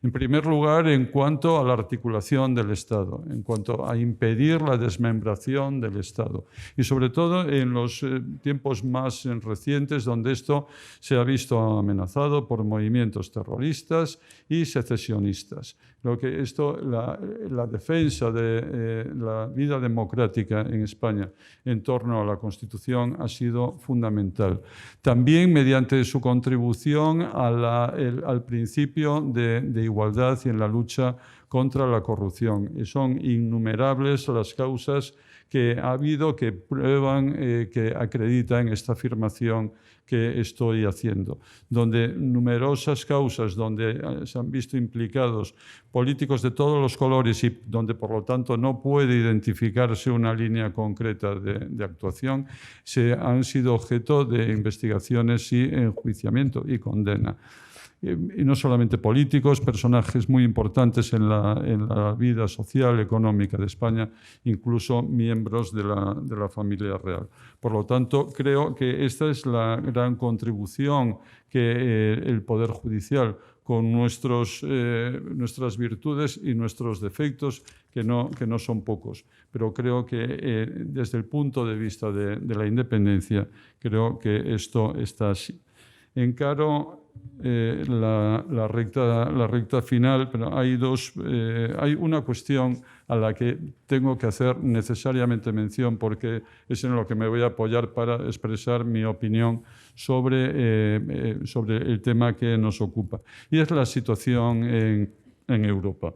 En primer lugar, en cuanto a la articulación del Estado, en cuanto a impedir la desmembración del Estado y sobre todo en los tiempos más recientes donde esto se ha visto amenazado por movimientos terroristas y secesionistas. Creo que la defensa de la vida democrática en España en torno a la Constitución ha sido fundamental. También mediante su contribución al principio de igualdad y en la lucha contra la corrupción. Y son innumerables las causas que ha habido que prueban, que acreditan esta afirmación que estoy haciendo, donde numerosas causas, donde se han visto implicados políticos de todos los colores y donde, por lo tanto, no puede identificarse una línea concreta de actuación, han sido objeto de investigaciones y enjuiciamiento y condena. Y no solamente políticos, personajes muy importantes en la vida social, económica de España, incluso miembros de la familia real. Por lo tanto, creo que esta es la gran contribución que el Poder Judicial, con nuestras virtudes y nuestros defectos, que no son pocos. Pero creo que desde el punto de vista de la independencia, creo que esto está así. Encaro la recta final, pero hay una cuestión a la que tengo que hacer necesariamente mención porque es en lo que me voy a apoyar para expresar mi opinión sobre el tema que nos ocupa, y es la situación en Europa.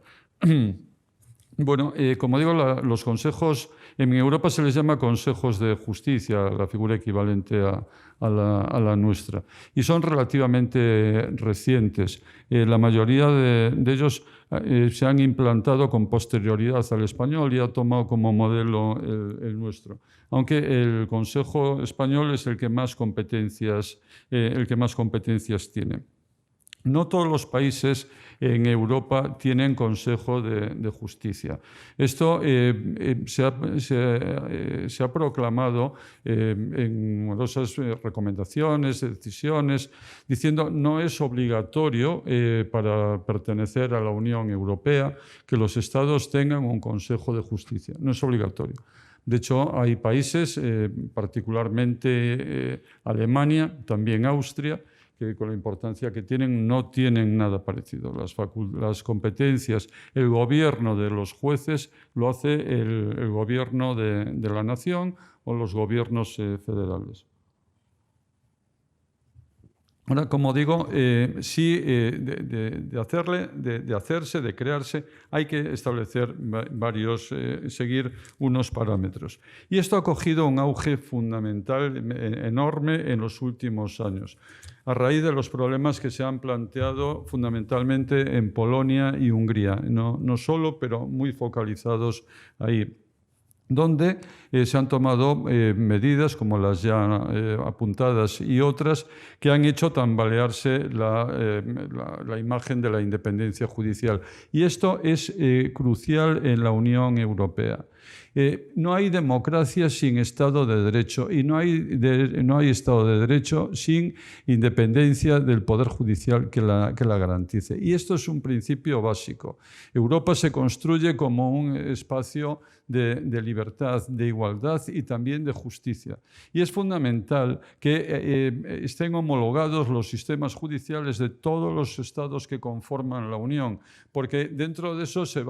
Bueno, como digo, los consejos, en Europa se les llama consejos de justicia, la figura equivalente a la nuestra, y son relativamente recientes. La mayoría de ellos se han implantado con posterioridad al español y ha tomado como modelo el nuestro, aunque el Consejo Español es el que más competencias tiene. No todos los países en Europa tienen Consejo de Justicia. Esto se ha proclamado en numerosas recomendaciones, decisiones, diciendo no es obligatorio para pertenecer a la Unión Europea que los Estados tengan un Consejo de Justicia. No es obligatorio. De hecho, hay países, particularmente Alemania, también Austria, que con la importancia que tienen no tienen nada parecido. Las competencias, el gobierno de los jueces lo hace el gobierno de la nación o los gobiernos federales. Ahora, como digo, sí, de crearse, hay que establecer seguir unos parámetros. Y esto ha cogido un auge fundamental, enorme, en los últimos años, a raíz de los problemas que se han planteado fundamentalmente en Polonia y Hungría. No solo, pero muy focalizados ahí, donde se han tomado medidas como las ya apuntadas y otras que han hecho tambalearse la imagen de la independencia judicial. Y esto es crucial en la Unión Europea. No hay democracia sin Estado de Derecho y no hay Estado de Derecho sin independencia del Poder Judicial que la garantice. Y esto es un principio básico. Europa se construye como un espacio de libertad, de igualdad y también de justicia. Y es fundamental que estén homologados los sistemas judiciales de todos los estados que conforman la Unión, porque dentro de eso se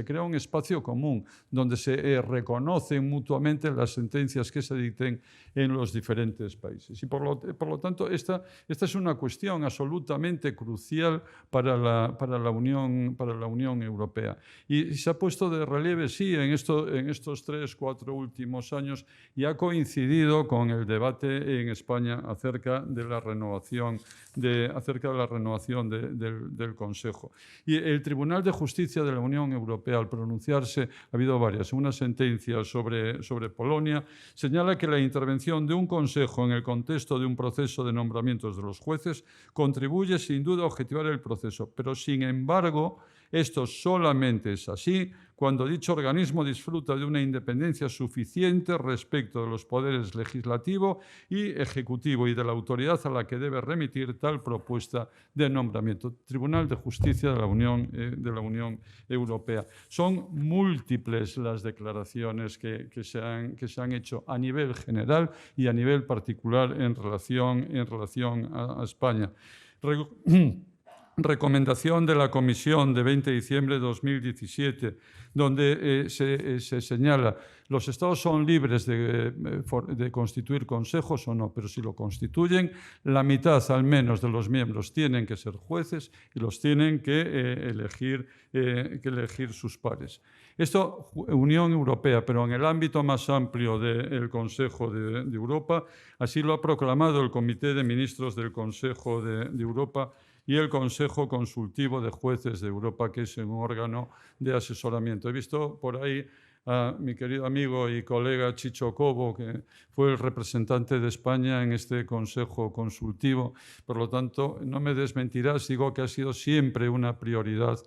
crea un espacio común donde se reconocen mutuamente las sentencias que se dicten en los diferentes países. Y por lo tanto, esta es una cuestión absolutamente crucial para la Unión Europea. Y se ha puesto de relieve, sí, en estos 3-4 últimos años, y ha coincidido con el debate en España acerca de la renovación del Consejo. Y el Tribunal de Justicia de la Unión Europea, al pronunciarse, ha habido varias. Una sentencia sobre Polonia señala que la intervención de un Consejo en el contexto de un proceso de nombramientos de los jueces contribuye sin duda a objetivar el proceso, pero sin embargo esto solamente es así cuando dicho organismo disfruta de una independencia suficiente respecto de los poderes legislativo y ejecutivo y de la autoridad a la que debe remitir tal propuesta de nombramiento. Tribunal de Justicia de la Unión Europea. Son múltiples las declaraciones que se han hecho a nivel general y a nivel particular en relación a España. Recomendación de la Comisión de 20 de diciembre de 2017, donde se señala los Estados son libres de constituir consejos o no, pero si lo constituyen, la mitad al menos de los miembros tienen que ser jueces y los tienen que elegir sus pares. Esto, Unión Europea, pero en el ámbito más amplio del Consejo de Europa, así lo ha proclamado el Comité de Ministros del Consejo de Europa y el Consejo Consultivo de Jueces de Europa, que es un órgano de asesoramiento. He visto por ahí a mi querido amigo y colega Chicho Cobo, que fue el representante de España en este Consejo Consultivo. Por lo tanto, no me desmentirás, digo que ha sido siempre una prioridad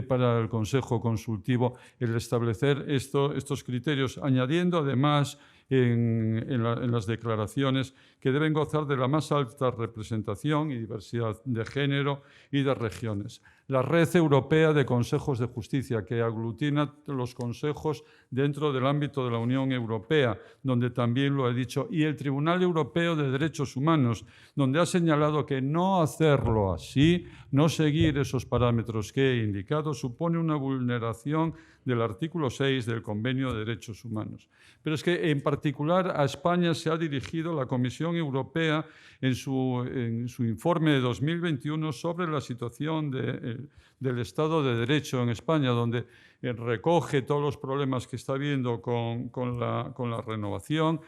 para el Consejo Consultivo el establecer estos criterios, añadiendo además en las declaraciones que deben gozar de la más alta representación y diversidad de género y de regiones. La Red Europea de Consejos de Justicia, que aglutina los consejos dentro del ámbito de la Unión Europea, donde también lo he dicho, y el Tribunal Europeo de Derechos Humanos, donde ha señalado que no hacerlo así, no seguir esos parámetros que he indicado, supone una vulneración del artículo 6 del Convenio de Derechos Humanos. Pero es que en particular a España se ha dirigido la Comisión Europea en su informe de 2021 sobre la situación del Estado de Derecho en España, donde recoge todos los problemas que está habiendo con la renovación,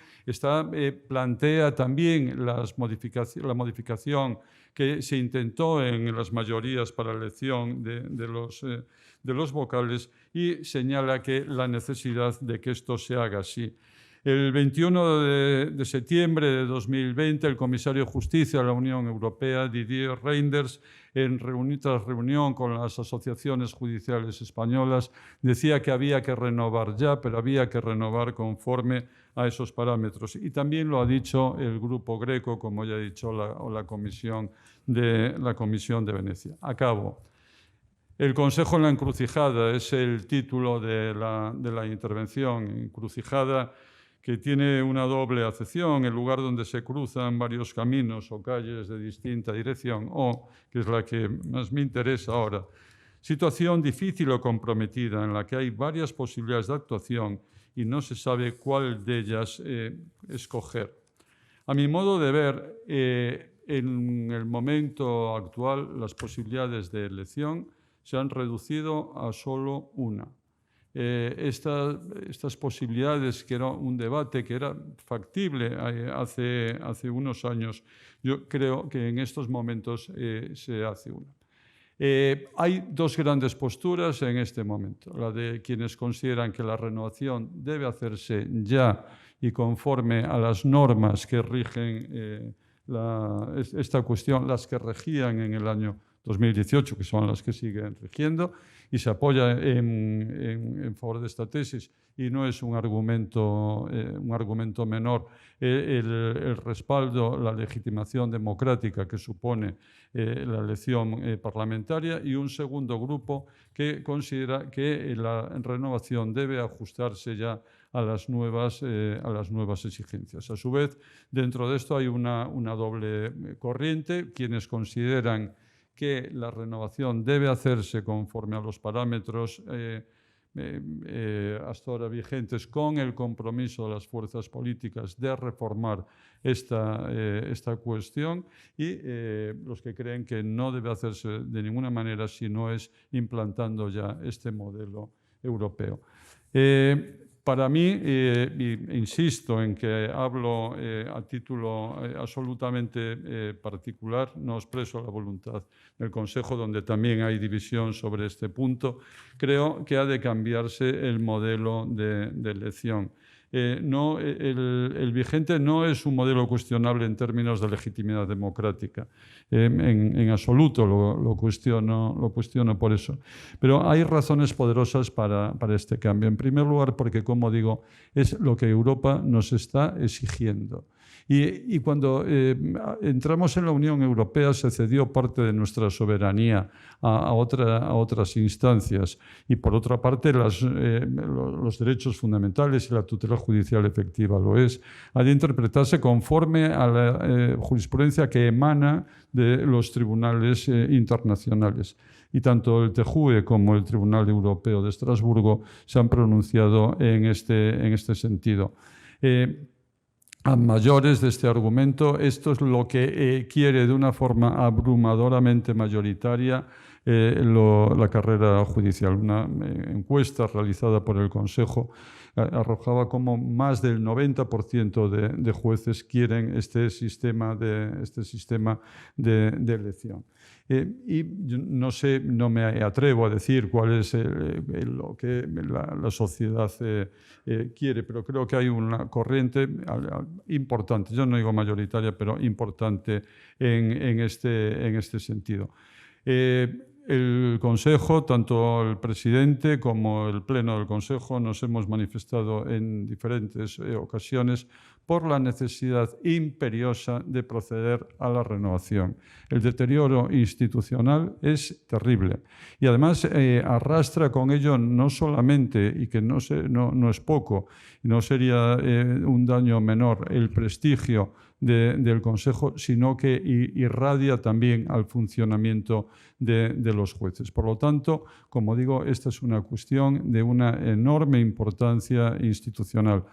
plantea también la modificación que se intentó en las mayorías para la elección de los vocales y señala que la necesidad de que esto se haga así. El 21 de septiembre de 2020, el comisario de Justicia de la Unión Europea, Didier Reynders, tras reunión con las asociaciones judiciales españolas, decía que había que renovar ya, pero había que renovar conforme a esos parámetros. Y también lo ha dicho el Grupo Greco, como ya ha dicho la Comisión de Venecia. Acabo. El Consejo en la encrucijada es el título de la intervención. Encrucijada que tiene una doble acepción, el lugar donde se cruzan varios caminos o calles de distinta dirección, o, que es la que más me interesa ahora, situación difícil o comprometida en la que hay varias posibilidades de actuación y no se sabe cuál de ellas escoger. A mi modo de ver, en el momento actual, las posibilidades de elección se han reducido a solo una. Estas posibilidades, que era un debate que era factible hace unos años, yo creo que en estos momentos se hace una. Hay dos grandes posturas en este momento. La de quienes consideran que la renovación debe hacerse ya y conforme a las normas que rigen esta cuestión, las que regían en el año 2018, que son las que siguen rigiendo, y se apoya en favor de esta tesis, y no es un argumento menor el respaldo, la legitimación democrática que supone la elección parlamentaria, y un segundo grupo que considera que la renovación debe ajustarse ya a las nuevas exigencias. A su vez, dentro de esto hay una doble corriente, quienes consideran que la renovación debe hacerse conforme a los parámetros hasta ahora vigentes, con el compromiso de las fuerzas políticas de reformar esta cuestión, y los que creen que no debe hacerse de ninguna manera si no es implantando ya este modelo europeo. Para mí, insisto en que hablo a título absolutamente particular, no expreso la voluntad del Consejo, donde también hay división sobre este punto. Creo que ha de cambiarse el modelo de elección. El vigente no es un modelo cuestionable en términos de legitimidad democrática. En absoluto lo cuestiono por eso. Pero hay razones poderosas para este cambio. En primer lugar, porque, como digo, es lo que Europa nos está exigiendo. Y cuando entramos en la Unión Europea se cedió parte de nuestra soberanía a otras instancias, y por otra parte los derechos fundamentales y la tutela judicial efectiva ha de interpretarse conforme a la jurisprudencia que emana de los tribunales internacionales. Y tanto el TJUE como el Tribunal Europeo de Estrasburgo se han pronunciado en este sentido. A mayores de este argumento, esto es lo que quiere de una forma abrumadoramente mayoritaria la carrera judicial. Una encuesta realizada por el Consejo arrojaba como más del 90% de jueces quieren este sistema de elección. Y no me atrevo a decir cuál es lo que la sociedad quiere, pero creo que hay una corriente importante, yo no digo mayoritaria, pero importante en este sentido. El Consejo, tanto el presidente como el Pleno del Consejo, nos hemos manifestado en diferentes ocasiones por la necesidad imperiosa de proceder a la renovación. El deterioro institucional es terrible y además arrastra con ello no solamente, y que no es poco, no sería un daño menor, el prestigio del Consejo, sino que irradia también al funcionamiento de los jueces. Por lo tanto, como digo, esta es una cuestión de una enorme importancia institucional.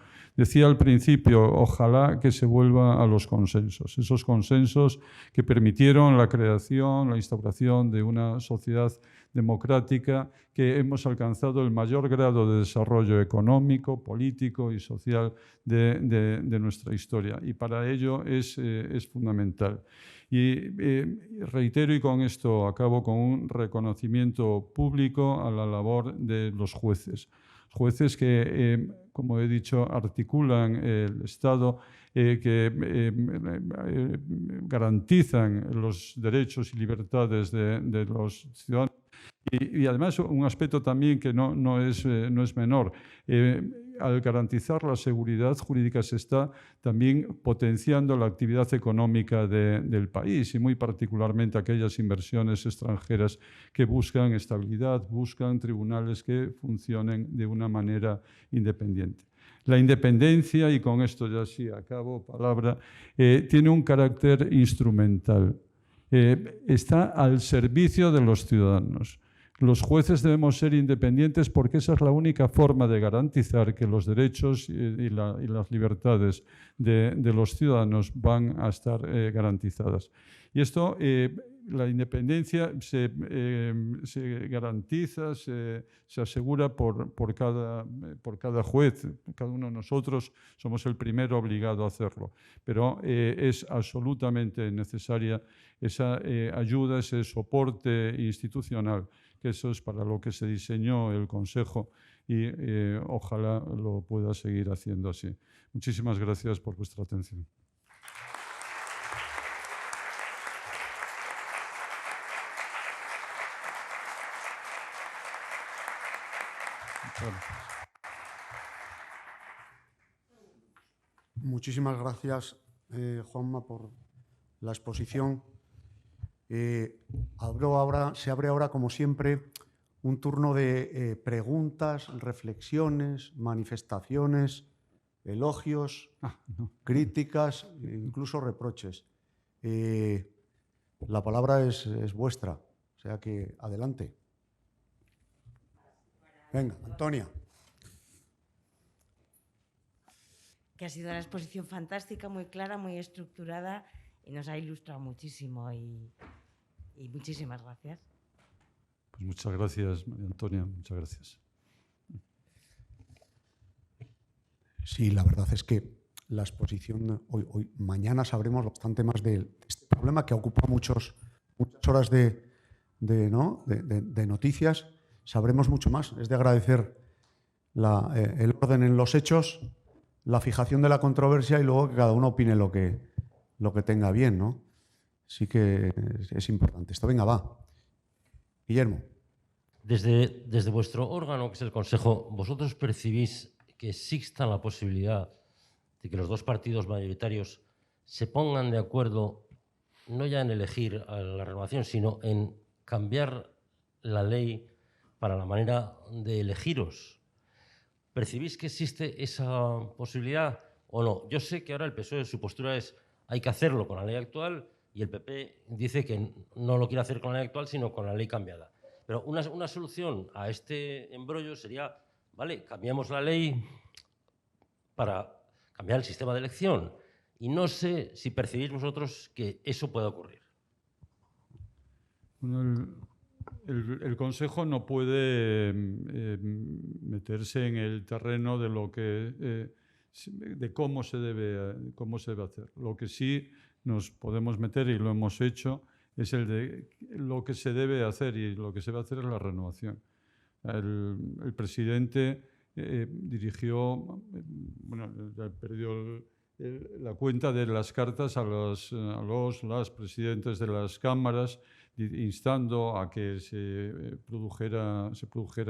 Decía al principio, ojalá que se vuelva a los consensos, esos consensos que permitieron la creación, la instauración de una sociedad democrática, que hemos alcanzado el mayor grado de desarrollo económico, político y social de nuestra historia. Y para ello es fundamental. Y reitero, y con esto acabo, con un reconocimiento público a la labor de los jueces. Jueces que, como he dicho, articulan el Estado, que garantizan los derechos y libertades de los ciudadanos. Y además un aspecto también que no es menor. Al garantizar la seguridad jurídica se está también potenciando la actividad económica del país y muy particularmente aquellas inversiones extranjeras que buscan estabilidad, buscan tribunales que funcionen de una manera independiente. La independencia, y con esto ya sí acabo, palabra, tiene un carácter instrumental. Está al servicio de los ciudadanos. Los jueces debemos ser independientes porque esa es la única forma de garantizar que los derechos y las libertades de los ciudadanos van a estar garantizadas. Y esto, la independencia se garantiza, se asegura por cada juez. Cada uno de nosotros somos el primero obligado a hacerlo. Pero es absolutamente necesaria esa ayuda, ese soporte institucional, que eso es para lo que se diseñó el Consejo y ojalá lo pueda seguir haciendo así. Muchísimas gracias por vuestra atención. Muchísimas gracias, Juanma, por la exposición. Se abre ahora, como siempre, un turno de preguntas, reflexiones, manifestaciones, elogios, críticas, incluso reproches. La palabra es vuestra, o sea que adelante. Venga, Antonia. Que ha sido una exposición fantástica, muy clara, muy estructurada y nos ha ilustrado muchísimo y muchísimas gracias. Pues muchas gracias, María Antonia, muchas gracias. Sí, la verdad es que la exposición, mañana sabremos bastante más de este problema que ocupa muchas horas de noticias. Sabremos mucho más. Es de agradecer el orden en los hechos, la fijación de la controversia y luego que cada uno opine lo que tenga bien, ¿no? Sí que es importante esto. Venga, va. Guillermo. Desde vuestro órgano, que es el Consejo, ¿vosotros percibís que exista la posibilidad de que los dos partidos mayoritarios se pongan de acuerdo no ya en elegir a la renovación, sino en cambiar la ley para la manera de elegiros? ¿Percibís que existe esa posibilidad o no? Yo sé que ahora el PSOE, su postura es hay que hacerlo con la ley actual y el PP dice que no lo quiere hacer con la ley actual, sino con la ley cambiada. Pero una solución a este embrollo sería, vale, cambiamos la ley para cambiar el sistema de elección. Y no sé si percibís vosotros que eso pueda ocurrir. Bueno, el Consejo no puede meterse en el terreno de lo que de cómo se debe hacer. Lo que sí nos podemos meter, y lo hemos hecho, es el de lo que se debe hacer, y lo que se va a hacer es la renovación. El presidente dirigió, perdió la cuenta de las cartas a las presidentes de las cámaras, instando a que se produjera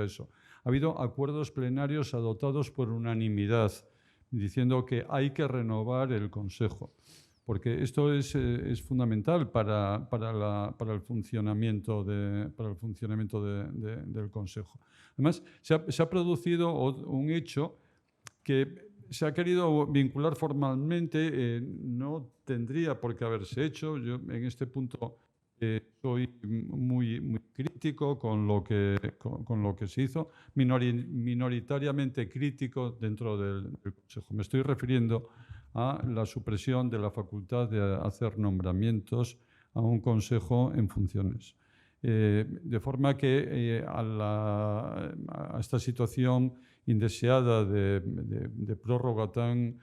eso. Ha habido acuerdos plenarios adoptados por unanimidad, diciendo que hay que renovar el Consejo, porque esto es fundamental para el funcionamiento del Consejo. Además, se ha producido un hecho que se ha querido vincular formalmente, no tendría por qué haberse hecho. Yo en este punto soy muy crítico con lo que se hizo, minoritariamente crítico dentro del Consejo. Me estoy refiriendo a la supresión de la facultad de hacer nombramientos a un Consejo en funciones. De forma que a esta situación indeseada de prórroga tan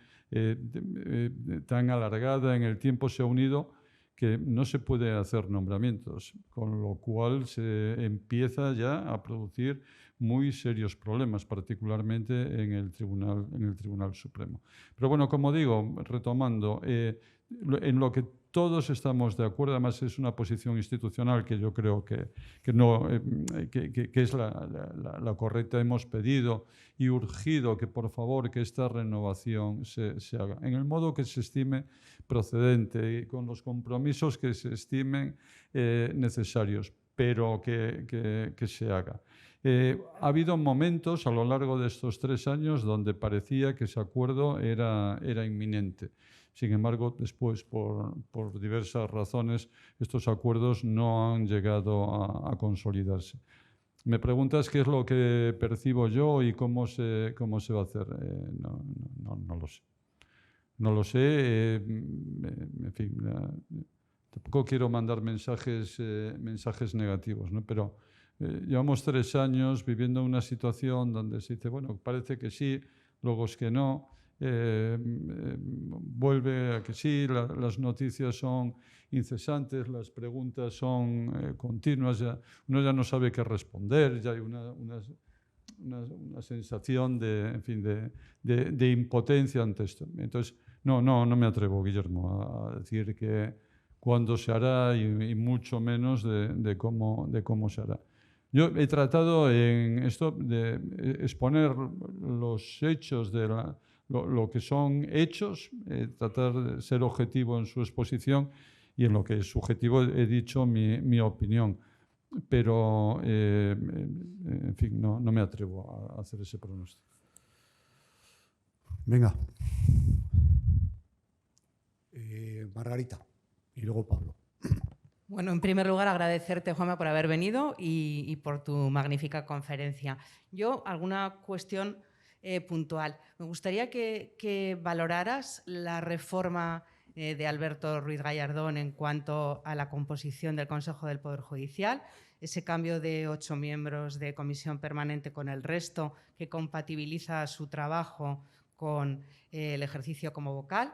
alargada en el tiempo se ha unido que no se puede hacer nombramientos, con lo cual se empieza ya a producir muy serios problemas, particularmente en el Tribunal Supremo. Pero bueno, como digo, retomando, en lo que todos estamos de acuerdo, además es una posición institucional que yo creo que es la correcta. Hemos pedido y urgido que por favor que esta renovación se haga en el modo que se estime procedente y con los compromisos que se estimen necesarios, pero que se haga. Ha habido momentos a lo largo de estos 3 años donde parecía que ese acuerdo era inminente. Sin embargo, después, por diversas razones, estos acuerdos no han llegado a consolidarse. Me preguntas qué es lo que percibo yo y cómo se va a hacer. No lo sé. No lo sé. En fin, tampoco quiero mandar mensajes negativos, ¿no? Pero llevamos 3 años viviendo una situación donde se dice, bueno, parece que sí, luego es que no. Vuelve a que sí, las noticias son incesantes, las preguntas son continuas, uno ya no sabe qué responder, ya hay una sensación de impotencia ante esto. Entonces, no me atrevo, Guillermo, a decir que cuándo se hará y mucho menos de cómo se hará. Yo he tratado en esto de exponer los hechos de lo que son hechos, tratar de ser objetivo en su exposición y en lo que es subjetivo he dicho mi opinión. Pero, en fin, no me atrevo a hacer ese pronóstico. Venga. Margarita y luego Pablo. Bueno, en primer lugar, agradecerte, Juanma, por haber venido y por tu magnífica conferencia. Yo, alguna cuestión puntual. Me gustaría que valoraras la reforma de Alberto Ruiz Gallardón en cuanto a la composición del Consejo del Poder Judicial, ese cambio de 8 miembros de comisión permanente con el resto, que compatibiliza su trabajo con el ejercicio como vocal.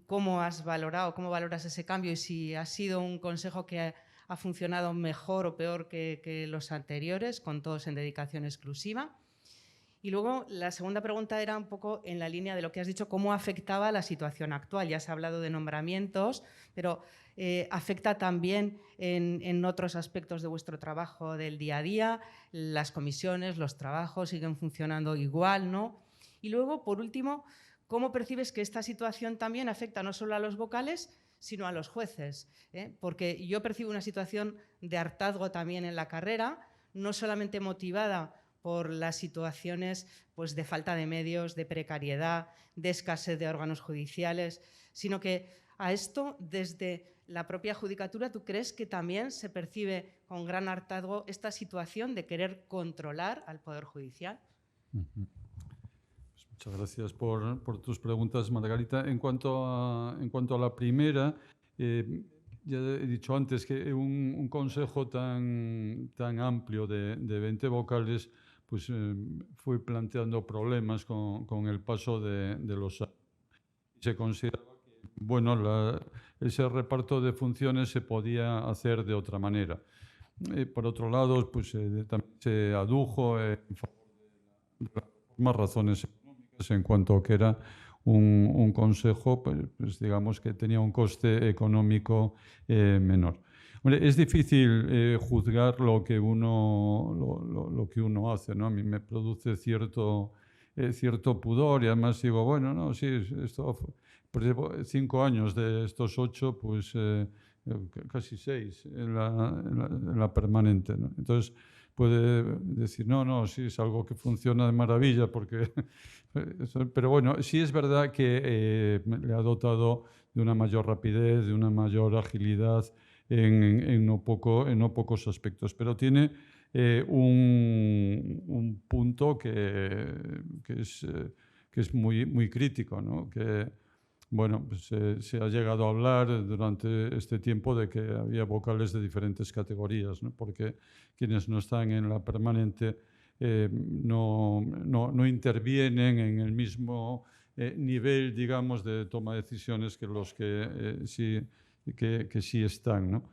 ¿Cómo valoras ese cambio y si ha sido un consejo que ha funcionado mejor o peor que los anteriores, con todos en dedicación exclusiva? Y luego la segunda pregunta era un poco en la línea de lo que has dicho, cómo afectaba la situación actual. Ya se ha hablado de nombramientos, pero afecta también en otros aspectos de vuestro trabajo del día a día, las comisiones, los trabajos siguen funcionando igual, ¿no? Y luego, por último, ¿cómo percibes que esta situación también afecta no solo a los vocales, sino a los jueces? Porque yo percibo una situación de hartazgo también en la carrera, no solamente motivada por las situaciones pues, de falta de medios, de precariedad, de escasez de órganos judiciales, sino que a esto, desde la propia judicatura, ¿tú crees que también se percibe con gran hartazgo esta situación de querer controlar al Poder Judicial? Muchas gracias por tus preguntas, Margarita. En cuanto a la primera, ya he dicho antes que un consejo tan amplio de 20 vocales pues, fue planteando problemas con el paso de los años. Se consideraba que bueno, ese reparto de funciones se podía hacer de otra manera. Por otro lado, pues, también se adujo en favor de las más razones en cuanto a que era un consejo, pues digamos que tenía un coste económico menor. Hombre, es difícil juzgar lo que uno hace, ¿no? A mí me produce cierto pudor y además digo, bueno, no, sí, esto pues llevo 5 años de estos 8, pues casi 6 en la permanente, ¿no? Entonces puede decir, no, sí, es algo que funciona de maravilla, pero bueno, sí es verdad que le ha dotado de una mayor rapidez, de una mayor agilidad en no pocos aspectos. Pero tiene un punto que es muy crítico, ¿no? Que, bueno, pues, se ha llegado a hablar durante este tiempo de que había vocales de diferentes categorías, ¿no? Porque quienes no están en la permanente no intervienen en el mismo nivel, digamos, de toma de decisiones que los que sí están, ¿no?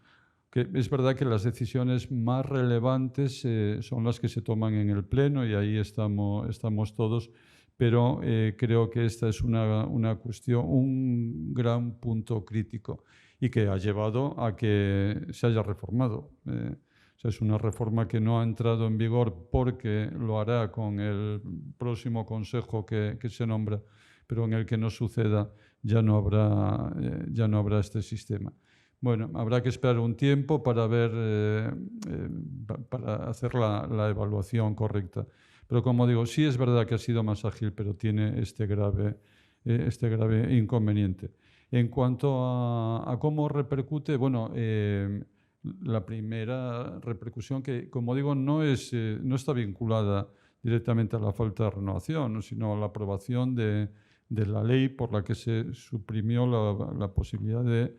Que es verdad que las decisiones más relevantes son las que se toman en el Pleno y ahí estamos todos, pero creo que esta es una cuestión, un gran punto crítico y que ha llevado a que se haya reformado. O sea, es una reforma que no ha entrado en vigor porque lo hará con el próximo Consejo que se nombra, pero en el que no suceda ya no habrá este sistema. Bueno, habrá que esperar un tiempo para ver, para hacer la evaluación correcta. Pero como digo, sí es verdad que ha sido más ágil, pero tiene este grave inconveniente. En cuanto a cómo repercute, bueno, la primera repercusión que, como digo, no está vinculada directamente a la falta de renovación, sino a la aprobación de la ley por la que se suprimió la posibilidad de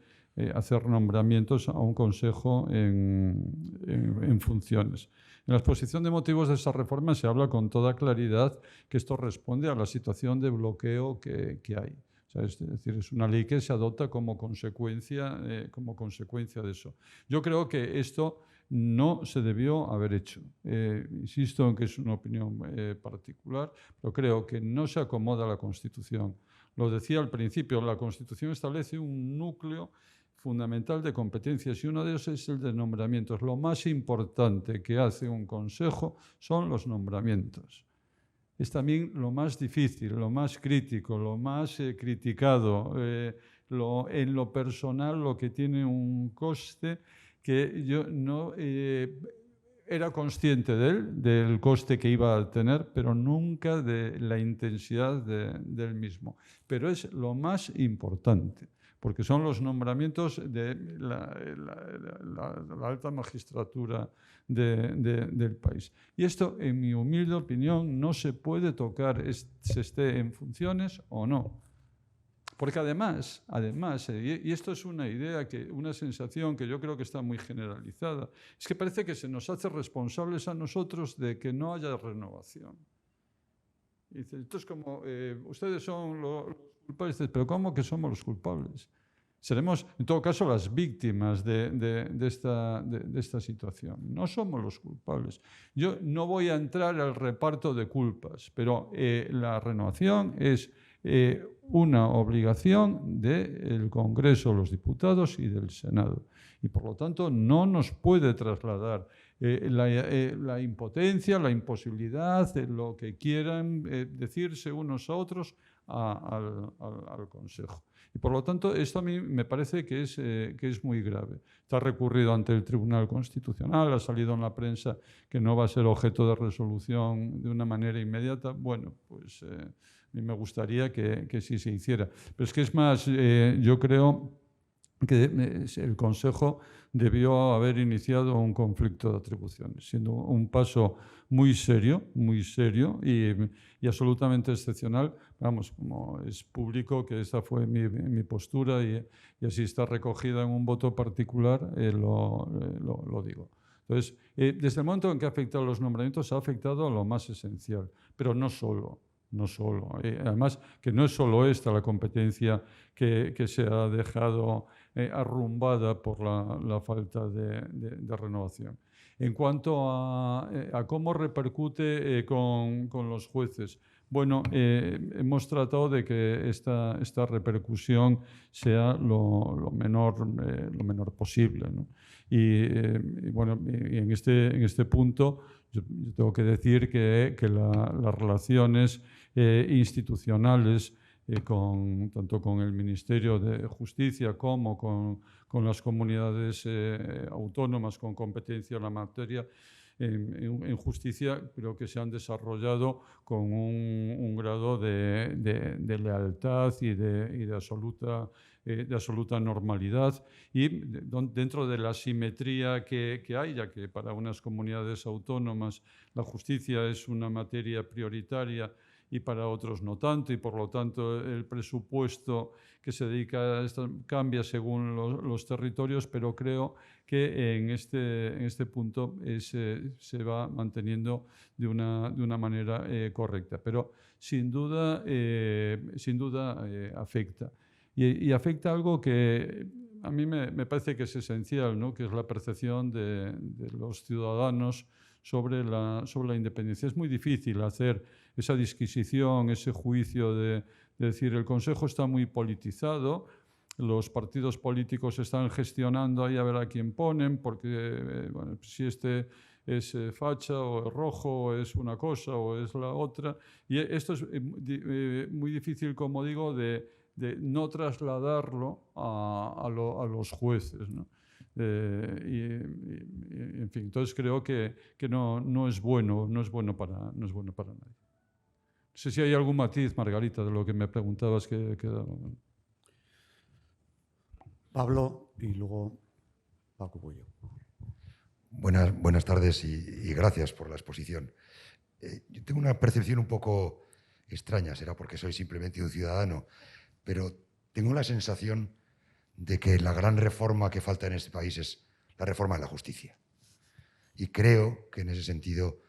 hacer nombramientos a un consejo en funciones. En la exposición de motivos de esa reforma se habla con toda claridad que esto responde a la situación de bloqueo que hay. O sea, es decir, es una ley que se adopta como consecuencia de eso. Yo creo que esto no se debió haber hecho. Insisto en que es una opinión particular, pero creo que no se acomoda a la Constitución. Lo decía al principio, la Constitución establece un núcleo fundamental de competencias y uno de ellos es el de nombramientos. Lo más importante que hace un consejo son los nombramientos. Es también lo más difícil, lo más crítico, lo más criticado, en lo personal lo que tiene un coste que yo no era consciente del coste que iba a tener, pero nunca de la intensidad del mismo. Pero es lo más importante, porque son los nombramientos de la alta magistratura del país. Y esto, en mi humilde opinión, no se puede tocar, se esté en funciones o no. Porque además, y esto es una idea, una sensación que yo creo que está muy generalizada, es que parece que se nos hace responsables a nosotros de que no haya renovación. Y dice, entonces, como ustedes son los culpables, pero ¿cómo que somos los culpables? Seremos, en todo caso, las víctimas de esta situación. No somos los culpables. Yo no voy a entrar al reparto de culpas, pero la renovación es una obligación del Congreso, los diputados y del Senado. Y, por lo tanto, no nos puede trasladar la impotencia, la imposibilidad, de lo que quieran decirse unos a otros al Consejo. Y por lo tanto, esto a mí me parece que es muy grave. Está recurrido ante el Tribunal Constitucional, ha salido en la prensa que no va a ser objeto de resolución de una manera inmediata. Bueno, pues a mí me gustaría que sí se hiciera. Pero es que es más, yo creo que el Consejo debió haber iniciado un conflicto de atribuciones, siendo un paso muy serio y absolutamente excepcional. Vamos, como es público que esta fue mi postura y así está recogida en un voto particular, lo digo. Entonces, desde el momento en que ha afectado a los nombramientos, ha afectado a lo más esencial, pero no solo. Además, que no es solo esta la competencia que se ha dejado arrumbada por la falta de renovación. En cuanto a cómo repercute con los jueces, bueno, hemos tratado de que esta repercusión sea lo menor posible, ¿no? Y bueno, en este punto yo tengo que decir que las relaciones institucionales tanto con el Ministerio de Justicia como con las comunidades autónomas con competencia en la materia. En justicia creo que se han desarrollado con un grado de lealtad y de absoluta normalidad, y dentro de la simetría que hay, ya que para unas comunidades autónomas la justicia es una materia prioritaria y para otros no tanto, y por lo tanto el presupuesto que se dedica a esto cambia según los territorios, pero creo que en este punto se va manteniendo de una manera correcta. Pero sin duda afecta. Y afecta algo que a mí me parece que es esencial, ¿no? Que es la percepción de los ciudadanos sobre la independencia. Es muy difícil hacer esa disquisición, ese juicio de decir el Consejo está muy politizado, los partidos políticos están gestionando ahí a ver a quién ponen, porque bueno, si este es facha o es rojo o es una cosa o es la otra. Y esto es muy difícil, como digo, de no trasladarlo a los jueces, ¿no? En fin, entonces creo que no es bueno para nadie. No sé si hay algún matiz, Margarita, de lo que me preguntabas que quedaba. Pablo y luego Paco Puello. Buenas tardes y gracias por la exposición. Yo tengo una percepción un poco extraña, será porque soy simplemente un ciudadano, pero tengo la sensación de que la gran reforma que falta en este país es la reforma de la justicia. Y creo que en ese sentido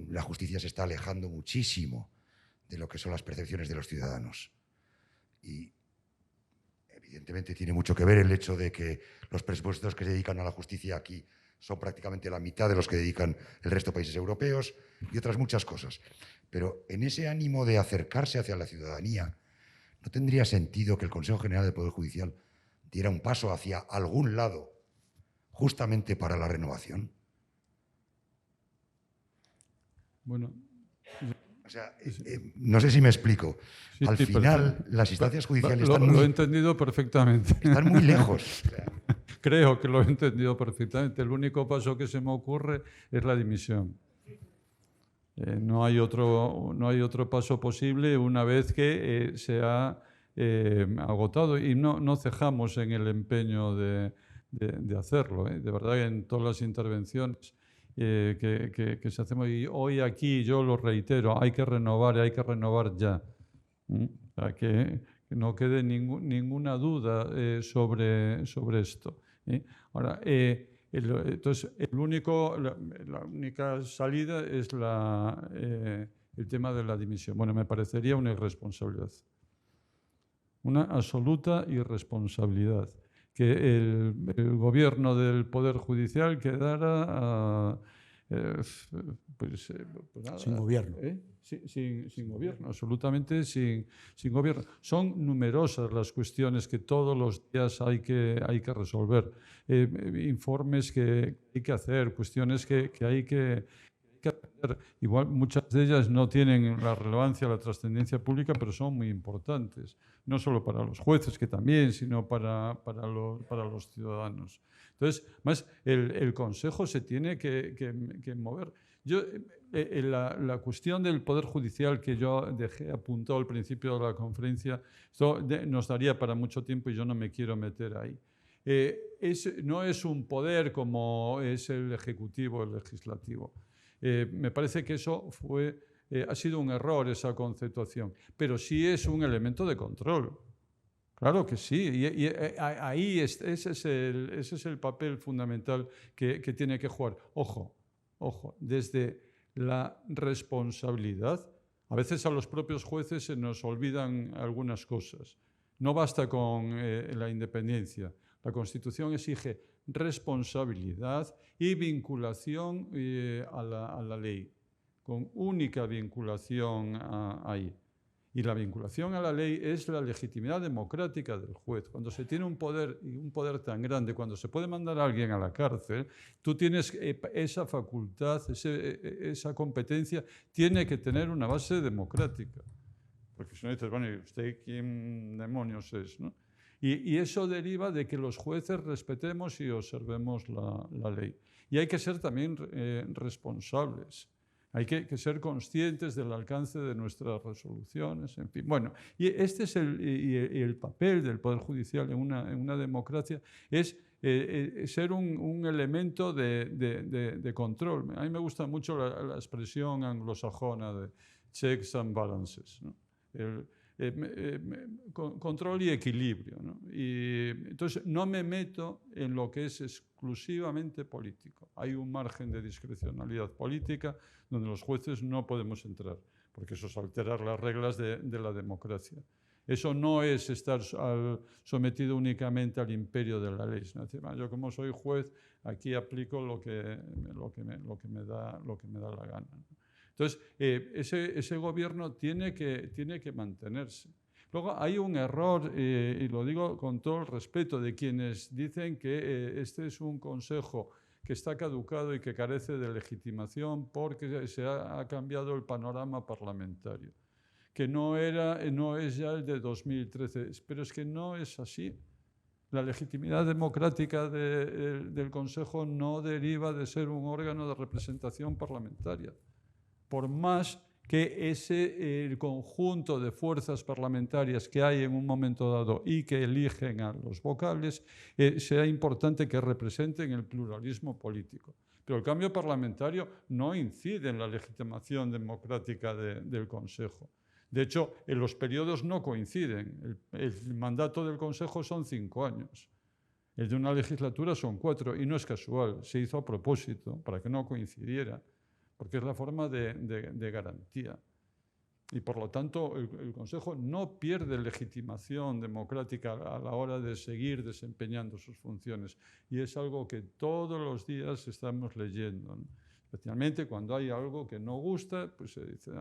la justicia se está alejando muchísimo de lo que son las percepciones de los ciudadanos. Y evidentemente tiene mucho que ver el hecho de que los presupuestos que se dedican a la justicia aquí son prácticamente la mitad de los que dedican el resto de países europeos y otras muchas cosas. Pero en ese ánimo de acercarse hacia la ciudadanía, ¿no tendría sentido que el Consejo General del Poder Judicial diera un paso hacia algún lado justamente para la renovación? Bueno, o sea, no sé si me explico. Sí, Al final, las instancias judiciales lo he entendido perfectamente. Están muy lejos. O sea, creo que lo he entendido perfectamente. El único paso que se me ocurre es la dimisión. No hay otro paso posible una vez que se ha agotado, y no cejamos en el empeño de hacerlo. De verdad, en todas las intervenciones que se hacemos, y hoy aquí yo lo reitero, hay que renovar ya. Para que no quede ninguna duda sobre esto. Ahora, entonces, la única salida es el tema de la dimisión. Bueno, me parecería una irresponsabilidad. Una absoluta irresponsabilidad. Que el gobierno del Poder Judicial quedara pues nada, sin gobierno. Sin gobierno, absolutamente sin gobierno. Son numerosas las cuestiones que todos los días hay que resolver. Informes que hay que hacer, cuestiones que hay que atender. Igual muchas de ellas no tienen la relevancia, la trascendencia pública, pero son muy importantes. No solo para los jueces, que también, sino para los ciudadanos. Entonces, más el Consejo se tiene que mover. La cuestión del Poder Judicial que yo dejé apuntado al principio de la conferencia, esto nos daría para mucho tiempo y yo no me quiero meter ahí. No es un poder como es el Ejecutivo o el Legislativo. Me parece que eso ha sido un error, esa conceptuación, pero sí es un elemento de control. Claro que sí, y ahí ese es el papel fundamental que tiene que jugar. Ojo, desde la responsabilidad. A veces a los propios jueces se nos olvidan algunas cosas. No basta con la independencia. La Constitución exige responsabilidad y vinculación a la ley, con única vinculación ahí. Y la vinculación a la ley es la legitimidad democrática del juez. Cuando se tiene un poder tan grande, cuando se puede mandar a alguien a la cárcel, tú tienes esa facultad, esa competencia, tiene que tener una base democrática. Porque si no dices, bueno, ¿y usted quién demonios es, ¿no? Y eso deriva de que los jueces respetemos y observemos la ley. Y hay que ser también responsables. Hay que ser conscientes del alcance de nuestras resoluciones, en fin. Bueno, y este es el papel del Poder Judicial en una democracia, es ser un elemento de control. A mí me gusta mucho la expresión anglosajona de checks and balances, ¿no? Control y equilibrio, ¿no? Y entonces no me meto en lo que es exclusivamente político. Hay un margen de discrecionalidad política donde los jueces no podemos entrar, porque eso es alterar las reglas de la democracia. Eso no es estar sometido únicamente al imperio de la ley. Yo, como soy juez, aquí aplico lo que me da la gana, ¿no? Entonces, ese gobierno tiene que mantenerse. Luego hay un error, y lo digo con todo el respeto, de quienes dicen que este es un consejo que está caducado y que carece de legitimación porque se ha cambiado el panorama parlamentario, que no es ya el de 2013, pero es que no es así. La legitimidad democrática del Consejo no deriva de ser un órgano de representación parlamentaria. Por más que el conjunto de fuerzas parlamentarias que hay en un momento dado y que eligen a los vocales, sea importante que representen el pluralismo político. Pero el cambio parlamentario no incide en la legitimación democrática del Consejo. De hecho, los periodos no coinciden. El mandato del Consejo son 5 años. El de una legislatura son 4, y no es casual. Se hizo a propósito, para que no coincidiera, porque es la forma de garantía. Y por lo tanto, el Consejo no pierde legitimación democrática a la hora de seguir desempeñando sus funciones. Y es algo que todos los días estamos leyendo, ¿no? Especialmente cuando hay algo que no gusta, pues se dice,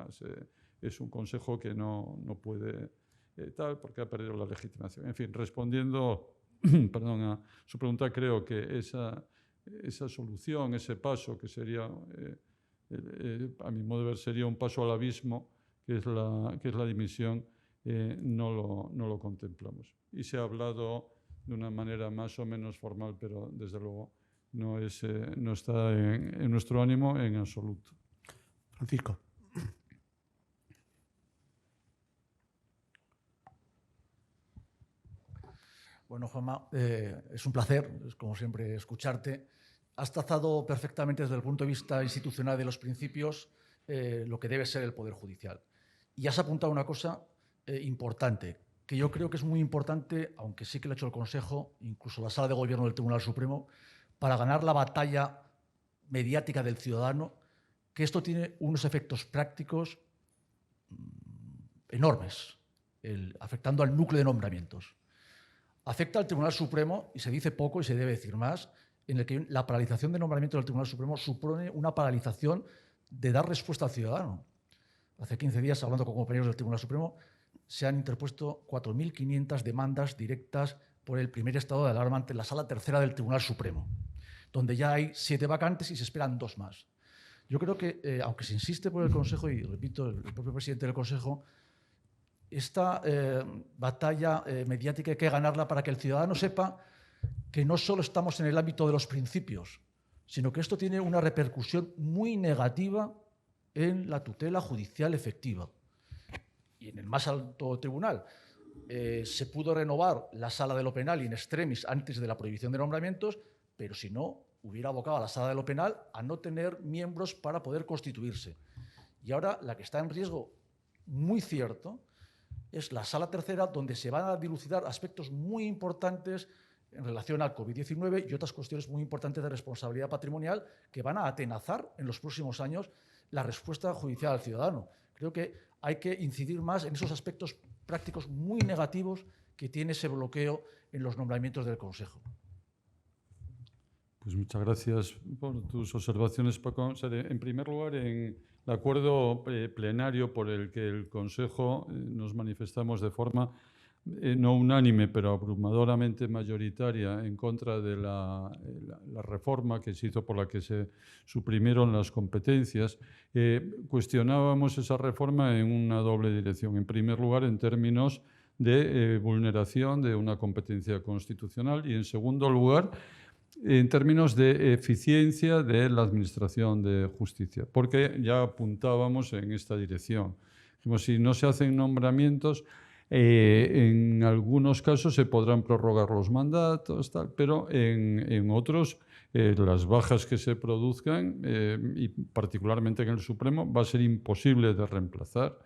es un Consejo que no puede tal, porque ha perdido la legitimación. En fin, respondiendo perdón, a su pregunta, creo que esa solución, ese paso que sería... a mi modo de ver sería un paso al abismo, que es la dimisión, no lo contemplamos. Y se ha hablado de una manera más o menos formal, pero desde luego no está en nuestro ánimo en absoluto. Francisco. Bueno, Juanma, es un placer, es como siempre, escucharte. Has trazado perfectamente desde el punto de vista institucional de los principios lo que debe ser el Poder Judicial. Y has apuntado una cosa importante, que yo creo que es muy importante, aunque sí que lo ha hecho el Consejo, incluso la Sala de Gobierno del Tribunal Supremo, para ganar la batalla mediática del ciudadano, que esto tiene unos efectos prácticos enormes, afectando al núcleo de nombramientos. Afecta al Tribunal Supremo, y se dice poco y se debe decir más, en el que la paralización de nombramiento del Tribunal Supremo supone una paralización de dar respuesta al ciudadano. Hace 15 días, hablando con compañeros del Tribunal Supremo, se han interpuesto 4.500 demandas directas por el primer estado de alarma ante la Sala Tercera del Tribunal Supremo, donde ya hay 7 vacantes y se esperan 2 más. Yo creo que, aunque se insiste por el Consejo, y repito, el propio presidente del Consejo, esta batalla mediática hay que ganarla para que el ciudadano sepa que no solo estamos en el ámbito de los principios, sino que esto tiene una repercusión muy negativa en la tutela judicial efectiva. Y en el más alto tribunal se pudo renovar la sala de lo penal in extremis antes de la prohibición de nombramientos, pero si no, hubiera abocado a la sala de lo penal a no tener miembros para poder constituirse. Y ahora la que está en riesgo, muy cierto, es la sala tercera, donde se van a dilucidar aspectos muy importantes en relación al COVID-19 y otras cuestiones muy importantes de responsabilidad patrimonial que van a atenazar en los próximos años la respuesta judicial al ciudadano. Creo que hay que incidir más en esos aspectos prácticos muy negativos que tiene ese bloqueo en los nombramientos del Consejo. Pues muchas gracias por tus observaciones, Paco. En primer lugar, en el acuerdo plenario por el que el Consejo nos manifestamos de forma no unánime, pero abrumadoramente mayoritaria en contra de la reforma que se hizo por la que se suprimieron las competencias, cuestionábamos esa reforma en una doble dirección. En primer lugar, en términos de vulneración de una competencia constitucional y, en segundo lugar, en términos de eficiencia de la administración de justicia, porque ya apuntábamos en esta dirección. Como si no se hacen nombramientos, en algunos casos se podrán prorrogar los mandatos, tal, pero en otros las bajas que se produzcan, y particularmente en el Supremo, va a ser imposible de reemplazar.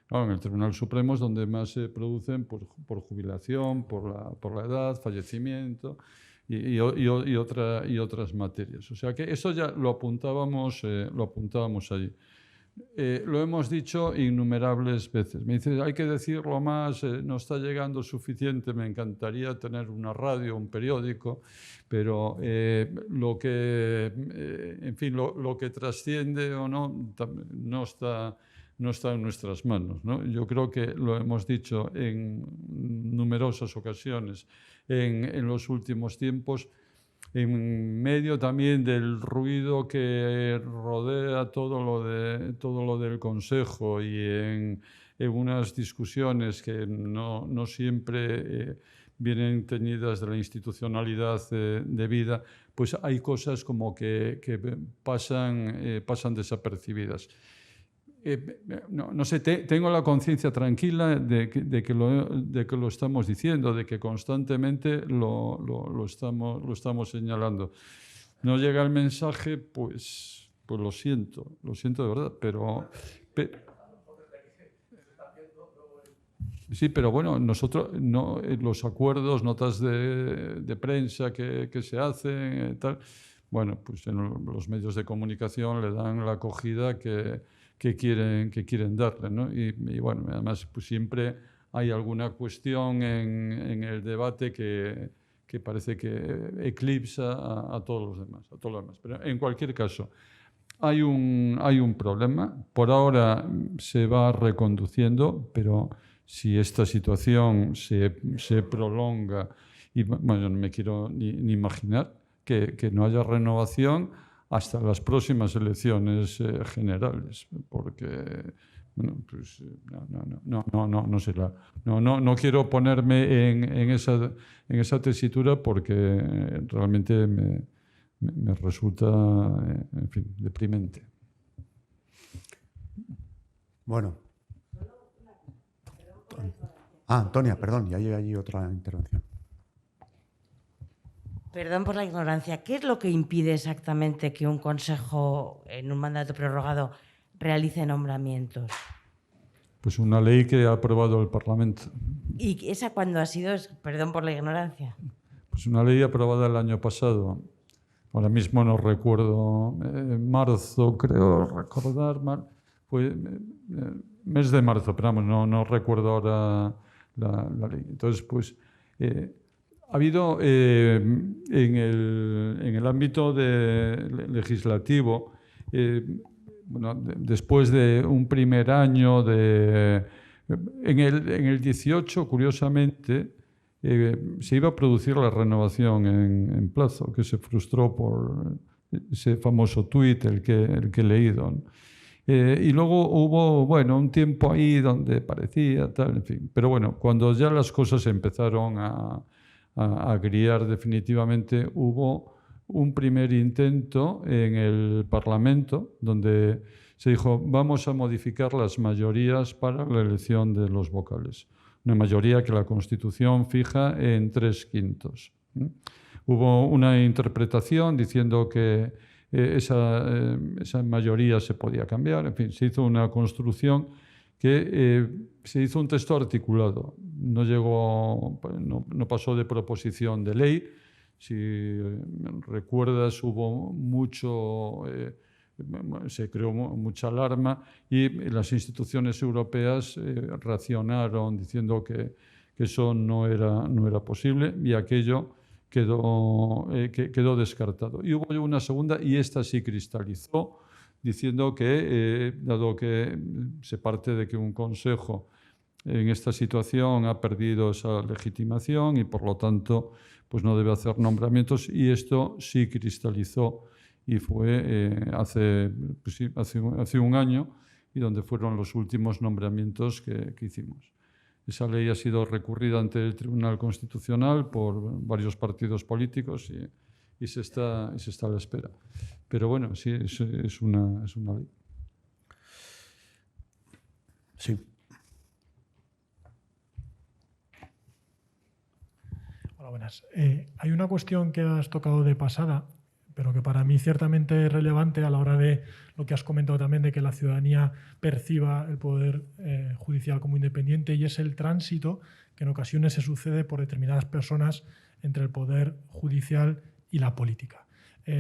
Claro, en el Tribunal Supremo es donde más se producen por jubilación, por la edad, fallecimiento y otras materias. O sea que eso ya lo apuntábamos allí. Lo hemos dicho innumerables veces. Me dice, hay que decirlo más, no está llegando suficiente, me encantaría tener una radio, un periódico, pero lo que trasciende o no está en nuestras manos, ¿no? Yo creo que lo hemos dicho en numerosas ocasiones en los últimos tiempos, en medio también del ruido que rodea todo lo del Consejo y en unas discusiones que no siempre vienen teñidas de la institucionalidad debida, pues hay cosas como que pasan desapercibidas. No sé, tengo la conciencia tranquila de que lo estamos diciendo, de que constantemente lo estamos señalando. No llega el mensaje, pues lo siento de verdad, pero sí, pero bueno, nosotros los acuerdos, notas de prensa que se hacen, tal, bueno, pues en los medios de comunicación le dan la acogida que quieren darle, ¿no? Y bueno, además pues siempre hay alguna cuestión en el debate que parece que eclipsa a todos los demás, Pero en cualquier caso, hay un problema. Por ahora se va reconduciendo, pero si esta situación se prolonga, y bueno, no me quiero ni imaginar que no haya renovación hasta las próximas elecciones generales, porque bueno, pues, no será. No quiero ponerme en esa tesitura porque realmente me resulta, en fin, deprimente. Bueno. Antonia, perdón, ya llega allí otra intervención. Perdón por la ignorancia. ¿Qué es lo que impide exactamente que un consejo en un mandato prorrogado realice nombramientos? Pues una ley que ha aprobado el Parlamento. ¿Y esa cuándo ha sido? Perdón por la ignorancia. Pues una ley aprobada el año pasado. Ahora mismo no recuerdo, marzo creo recordar, fue mes de marzo, pero vamos, no recuerdo ahora la ley. Entonces, pues ha habido en el ámbito legislativo, bueno, después de un primer año, en el 18, curiosamente, se iba a producir la renovación en plazo, que se frustró por ese famoso tuit, el que he leído, ¿no? Y luego hubo, bueno, un tiempo ahí donde parecía tal, en fin. Pero bueno, cuando ya las cosas empezaron a agriar definitivamente, hubo un primer intento en el Parlamento donde se dijo, vamos a modificar las mayorías para la elección de los vocales. Una mayoría que la Constitución fija en 3/5. Hubo una interpretación diciendo que esa mayoría se podía cambiar. En fin, se hizo una construcción que se hizo un texto articulado. No pasó de proposición de ley. Si recuerdas, hubo se creó mucha alarma y las instituciones europeas reaccionaron diciendo que eso no era posible y aquello quedó descartado. Y hubo una segunda y esta sí cristalizó, diciendo que, dado que se parte de que un consejo en esta situación ha perdido esa legitimación y por lo tanto pues no debe hacer nombramientos, y esto sí cristalizó y fue hace un año, y donde fueron los últimos nombramientos que hicimos. Esa ley ha sido recurrida ante el Tribunal Constitucional por varios partidos políticos y se está a la espera. Pero bueno, sí, es una ley. Sí. Hola, buenas. Hay una cuestión que has tocado de pasada, pero que para mí ciertamente es relevante a la hora de lo que has comentado también, de que la ciudadanía perciba el poder judicial como independiente, y es el tránsito que en ocasiones se sucede por determinadas personas entre el poder judicial y la política.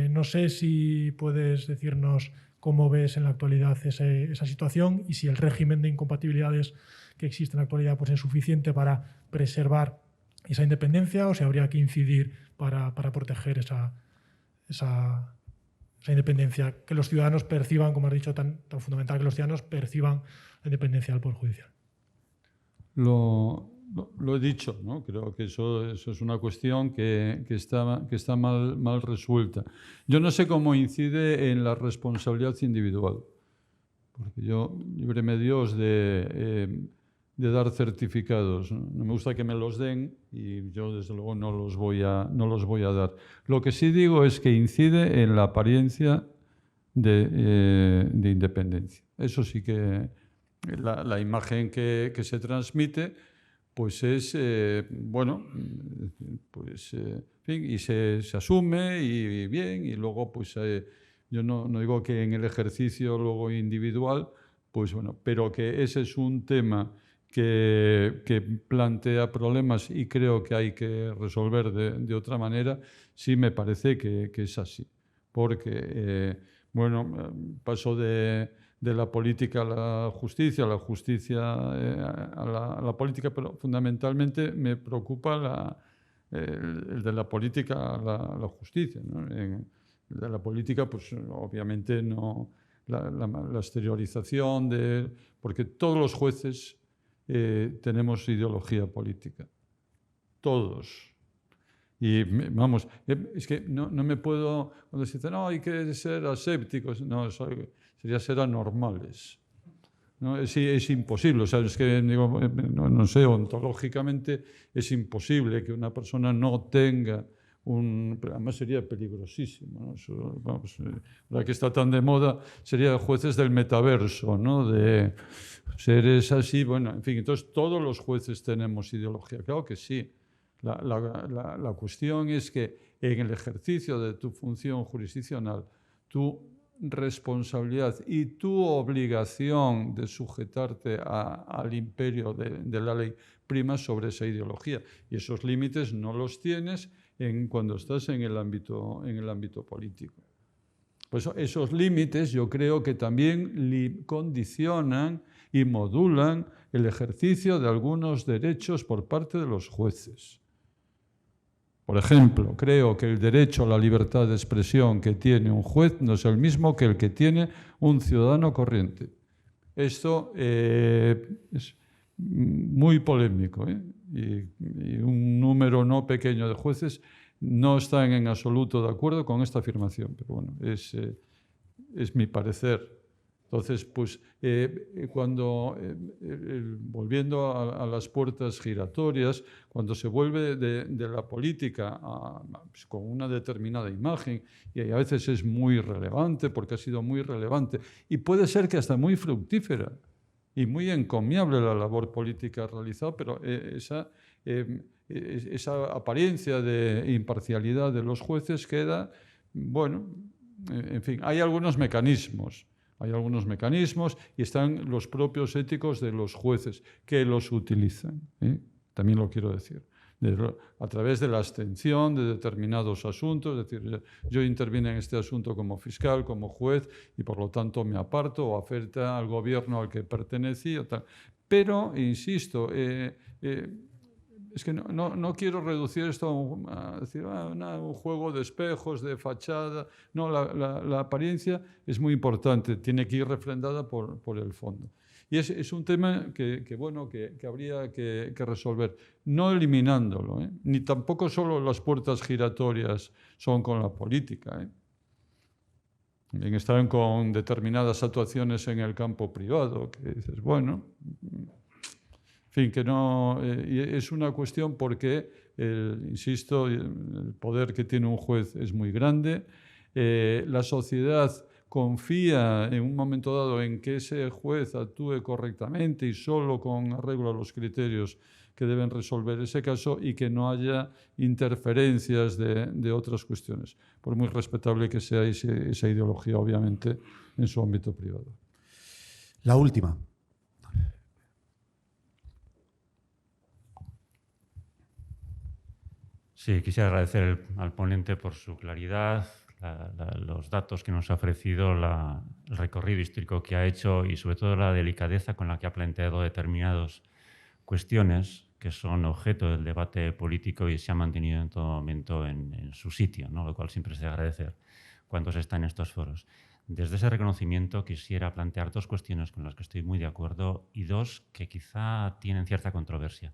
No sé si puedes decirnos cómo ves en la actualidad esa situación, y si el régimen de incompatibilidades que existe en la actualidad pues, es suficiente para preservar esa independencia, o si habría que incidir para proteger esa independencia, que los ciudadanos perciban, como has dicho, tan fundamental, que los ciudadanos perciban la independencia del Poder Judicial. Lo he dicho, ¿no? Creo que eso es una cuestión que está mal resuelta. Yo no sé cómo incide en la responsabilidad individual, porque yo, líbreme Dios de dar certificados. No me gusta que me los den y yo, desde luego, no los voy a dar. Lo que sí digo es que incide en la apariencia de independencia. Eso sí que la imagen que se transmite pues es, bueno, pues, en fin, y se asume y bien, y luego pues yo no digo que en el ejercicio luego individual, pues bueno, pero que ese es un tema que plantea problemas y creo que hay que resolver de otra manera, sí me parece que es así. Porque, bueno, paso de la política a la justicia a la política, pero fundamentalmente me preocupa el de la política a la justicia, ¿no? El de la política, pues obviamente no la exteriorización porque todos los jueces tenemos ideología política, todos. Y vamos, es que no me puedo, cuando se dice, no, hay que ser asépticos, no, eso sería ser anormales. ¿No? Es imposible, o sea, es que digo, no sé, ontológicamente es imposible que una persona no tenga además sería peligrosísimo, ¿no? Eso, vamos, ahora que está tan de moda, sería jueces del metaverso, ¿no? De seres así, bueno, en fin, entonces todos los jueces tenemos ideología, claro que sí. La cuestión es que en el ejercicio de tu función jurisdiccional, tu responsabilidad y tu obligación de sujetarte al imperio de la ley prima sobre esa ideología. Y esos límites no los tienes cuando estás en el ámbito político. Pues esos límites yo creo que también condicionan y modulan el ejercicio de algunos derechos por parte de los jueces. Por ejemplo, creo que el derecho a la libertad de expresión que tiene un juez no es el mismo que el que tiene un ciudadano corriente. Esto es muy polémico, ¿eh? Y un número no pequeño de jueces no están en absoluto de acuerdo con esta afirmación, pero bueno, es mi parecer. Entonces, pues, volviendo a las puertas giratorias, cuando se vuelve de la política pues, con una determinada imagen, y a veces es muy relevante, porque ha sido muy relevante, y puede ser que hasta muy fructífera y muy encomiable la labor política realizada, pero esa apariencia de imparcialidad de los jueces queda, bueno, en fin, hay algunos mecanismos y están los propios éticos de los jueces que los utilizan, ¿eh? También lo quiero decir, a través de la abstención de determinados asuntos, es decir, yo intervine en este asunto como fiscal, como juez, y por lo tanto me aparto o afecta al gobierno al que pertenecía, tal. Pero, insisto, es que no quiero reducir esto a decir, un juego de espejos, de fachada. No, la apariencia es muy importante, tiene que ir refrendada por el fondo. Y es un tema que habría que resolver, no eliminándolo, ni tampoco solo las puertas giratorias son con la política. También están con determinadas actuaciones en el campo privado, que dices, bueno, en fin, que no... y es una cuestión porque, insisto, el poder que tiene un juez es muy grande. La sociedad confía en un momento dado en que ese juez actúe correctamente y solo con arreglo a los criterios que deben resolver ese caso y que no haya interferencias de otras cuestiones, por muy respetable que sea esa ideología, obviamente, en su ámbito privado. La última. Sí, quisiera agradecer al ponente por su claridad, los datos que nos ha ofrecido, el recorrido histórico que ha hecho y sobre todo la delicadeza con la que ha planteado determinadas cuestiones que son objeto del debate político y se han mantenido en todo momento en su sitio, ¿no? Lo cual siempre es de agradecer cuando se está en estos foros. Desde ese reconocimiento quisiera plantear dos cuestiones con las que estoy muy de acuerdo y dos que quizá tienen cierta controversia.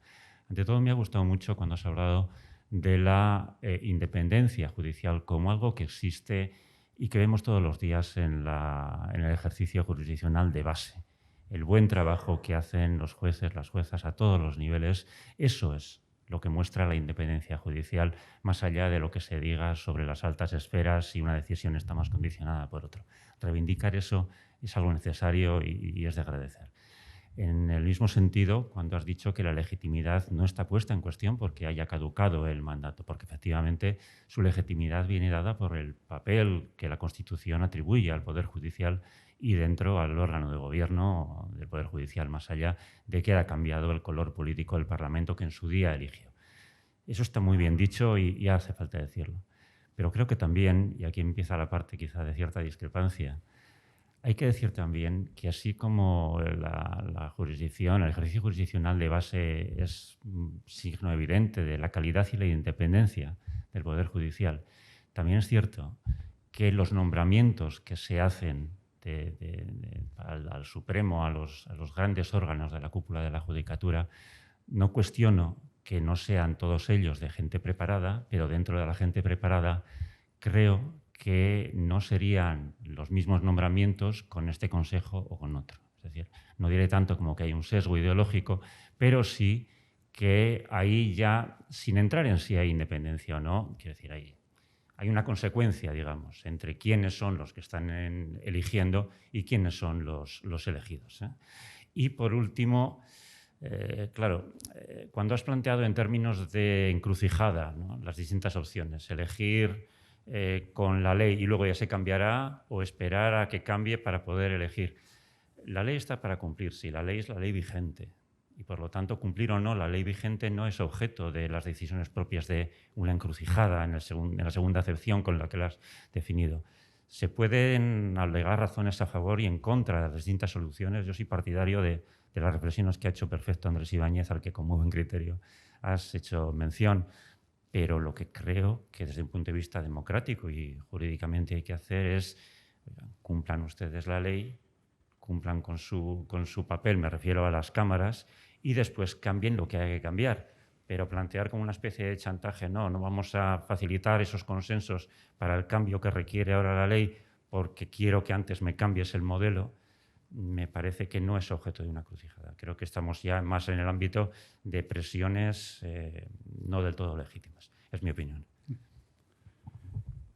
Ante todo, me ha gustado mucho cuando has hablado de la independencia judicial como algo que existe y que vemos todos los días en el ejercicio jurisdiccional de base. El buen trabajo que hacen los jueces, las juezas a todos los niveles, eso es lo que muestra la independencia judicial, más allá de lo que se diga sobre las altas esferas si una decisión está más condicionada por otro. Reivindicar eso es algo necesario y es de agradecer. En el mismo sentido, cuando has dicho que la legitimidad no está puesta en cuestión porque haya caducado el mandato, porque efectivamente su legitimidad viene dada por el papel que la Constitución atribuye al Poder Judicial y dentro al órgano de gobierno del Poder Judicial, más allá de que haya cambiado el color político del Parlamento que en su día eligió. Eso está muy bien dicho y hace falta decirlo. Pero creo que también, y aquí empieza la parte quizá de cierta discrepancia, hay que decir también que así como la jurisdicción, el ejercicio jurisdiccional de base es un signo evidente de la calidad y la independencia del Poder Judicial, también es cierto que los nombramientos que se hacen al Supremo, a los grandes órganos de la cúpula de la Judicatura, no cuestiono que no sean todos ellos de gente preparada, pero dentro de la gente preparada creo que no serían los mismos nombramientos con este Consejo o con otro. Es decir, no diré tanto como que hay un sesgo ideológico, pero sí que ahí ya, sin entrar en si hay independencia o no, quiero decir, hay una consecuencia, digamos, entre quiénes son los que están eligiendo y quiénes son los elegidos. Y por último, cuando has planteado en términos de encrucijada, ¿no?, las distintas opciones, elegir con la ley y luego ya se cambiará o esperar a que cambie para poder elegir. La ley está para cumplirse y la ley es la ley vigente. Y por lo tanto, cumplir o no la ley vigente no es objeto de las decisiones propias de una encrucijada en la segunda acepción con la que la has definido. Se pueden alegar razones a favor y en contra de las distintas soluciones. Yo soy partidario de las reflexiones que ha hecho perfecto Andrés Ibáñez, al que con muy buen criterio has hecho mención. Pero lo que creo que desde un punto de vista democrático y jurídicamente hay que hacer es cumplan ustedes la ley, cumplan con su papel, me refiero a las cámaras, y después cambien lo que haya que cambiar. Pero plantear como una especie de chantaje, no vamos a facilitar esos consensos para el cambio que requiere ahora la ley porque quiero que antes me cambies el modelo, me parece que no es objeto de una crucijada. Creo que estamos ya más en el ámbito de presiones no del todo legítimas. Es mi opinión.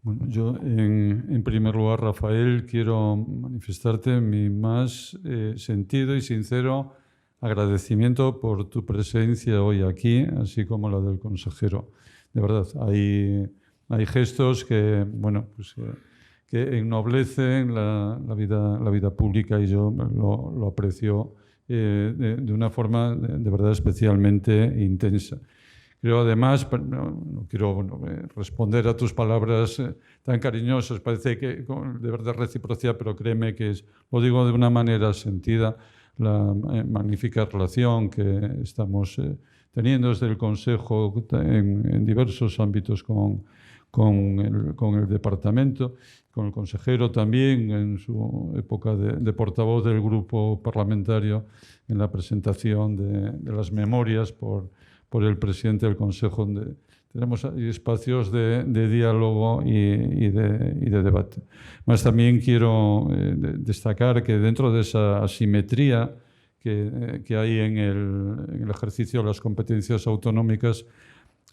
Bueno, yo, en primer lugar, Rafael, quiero manifestarte mi más sentido y sincero agradecimiento por tu presencia hoy aquí, así como la del consejero. De verdad, hay gestos que, bueno, pues, que ennoblecen la vida pública y yo lo aprecio de una forma de verdad especialmente intensa. Creo además, no quiero responder a tus palabras tan cariñosas, parece que de verdad reciprocidad, pero créeme que lo digo de una manera sentida, la magnífica relación que estamos teniendo desde el Consejo en diversos ámbitos con con el departamento, con el consejero también en su época de portavoz del grupo parlamentario en la presentación de las memorias por el presidente del Consejo, donde tenemos espacios de diálogo y de debate. Más también quiero destacar que dentro de esa asimetría que hay en el ejercicio de las competencias autonómicas,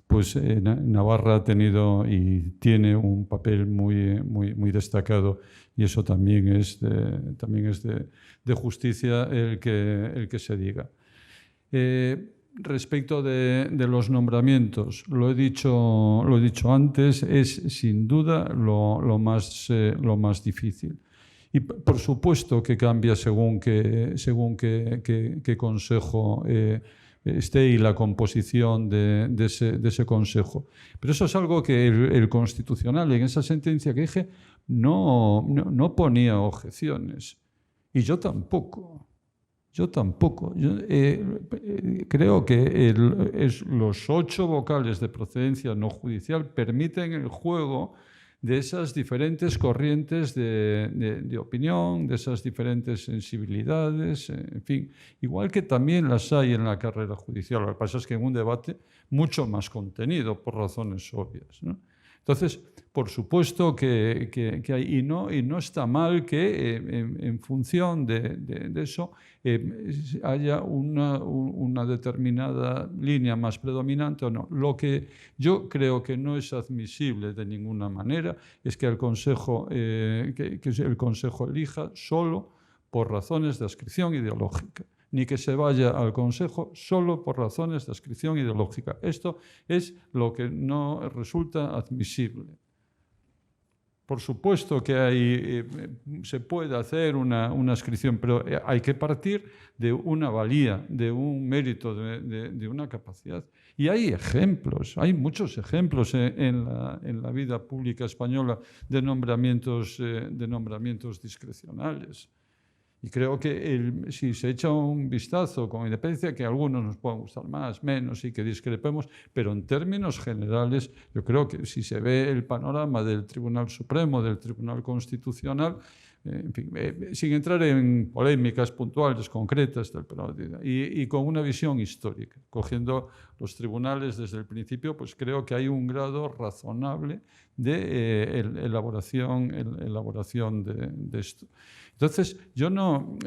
pues Navarra ha tenido y tiene un papel muy destacado, y eso también es de justicia el que se diga. Respecto de los nombramientos, lo he dicho antes, es sin duda lo más difícil. Y por supuesto que cambia según qué consejo esté y la composición de ese consejo. Pero eso es algo que el Constitucional, en esa sentencia que dije, no ponía objeciones. Y yo tampoco. Yo creo que los 8 vocales de procedencia no judicial permiten el juego de esas diferentes corrientes de opinión, de esas diferentes sensibilidades, en fin, igual que también las hay en la carrera judicial. Lo que pasa es que en un debate mucho más contenido, por razones obvias, ¿no? Entonces, por supuesto que hay, y no está mal que en función de eso haya una determinada línea más predominante o no. Lo que yo creo que no es admisible de ninguna manera es que el Consejo elija solo por razones de adscripción ideológica, ni que se vaya al Consejo solo por razones de adscripción ideológica. Esto es lo que no resulta admisible. Por supuesto que se puede hacer una adscripción, pero hay que partir de una valía, de un mérito, de una capacidad. Y hay ejemplos, hay muchos ejemplos en la vida pública española de nombramientos discrecionales. Y creo que si se echa un vistazo, con independencia que a algunos nos puedan gustar más, menos y que discrepemos, pero en términos generales, yo creo que si se ve el panorama del Tribunal Supremo, del Tribunal Constitucional, en fin, sin entrar en polémicas puntuales, concretas, pero, y con una visión histórica, cogiendo los tribunales desde el principio, pues creo que hay un grado razonable de elaboración de esto. Entonces, yo no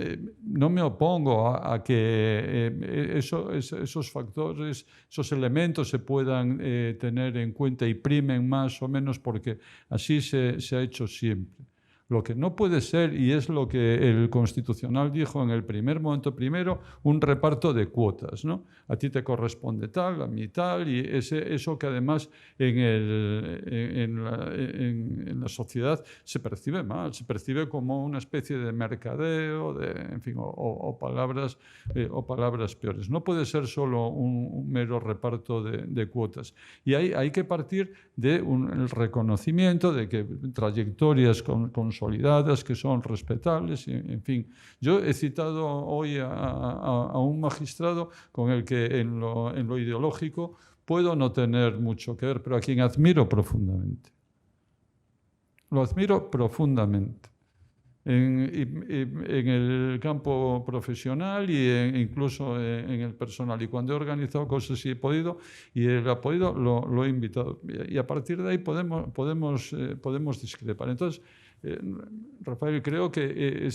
me opongo a que esos factores, esos elementos se puedan tener en cuenta y primen más o menos, porque así se ha hecho siempre. Lo que no puede ser, y es lo que el Constitucional dijo en el primer momento, un reparto de cuotas, ¿no? A ti te corresponde tal, a mí tal, y eso que además en la sociedad se percibe mal, se percibe como una especie de mercadeo, en fin, o palabras peores. No puede ser solo un mero reparto de cuotas. Y hay que partir del reconocimiento de que trayectorias consolidadas, que son respetables, en fin. Yo he citado hoy a un magistrado con el que en lo ideológico puedo no tener mucho que ver, pero a quien admiro profundamente. Lo admiro profundamente. En el campo profesional e incluso en el personal. Y cuando he organizado cosas y he podido, y él ha podido, lo he invitado. Y a partir de ahí podemos discrepar. Entonces, Rafael, creo que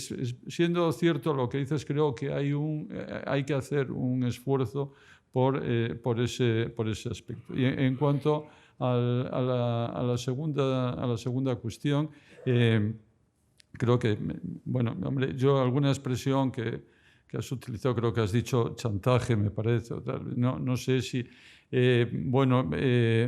siendo cierto lo que dices, creo que hay que hacer un esfuerzo por ese aspecto. Y en cuanto a la segunda cuestión, creo que, bueno, hombre, yo alguna expresión que has utilizado, creo que has dicho chantaje, me parece, no sé si...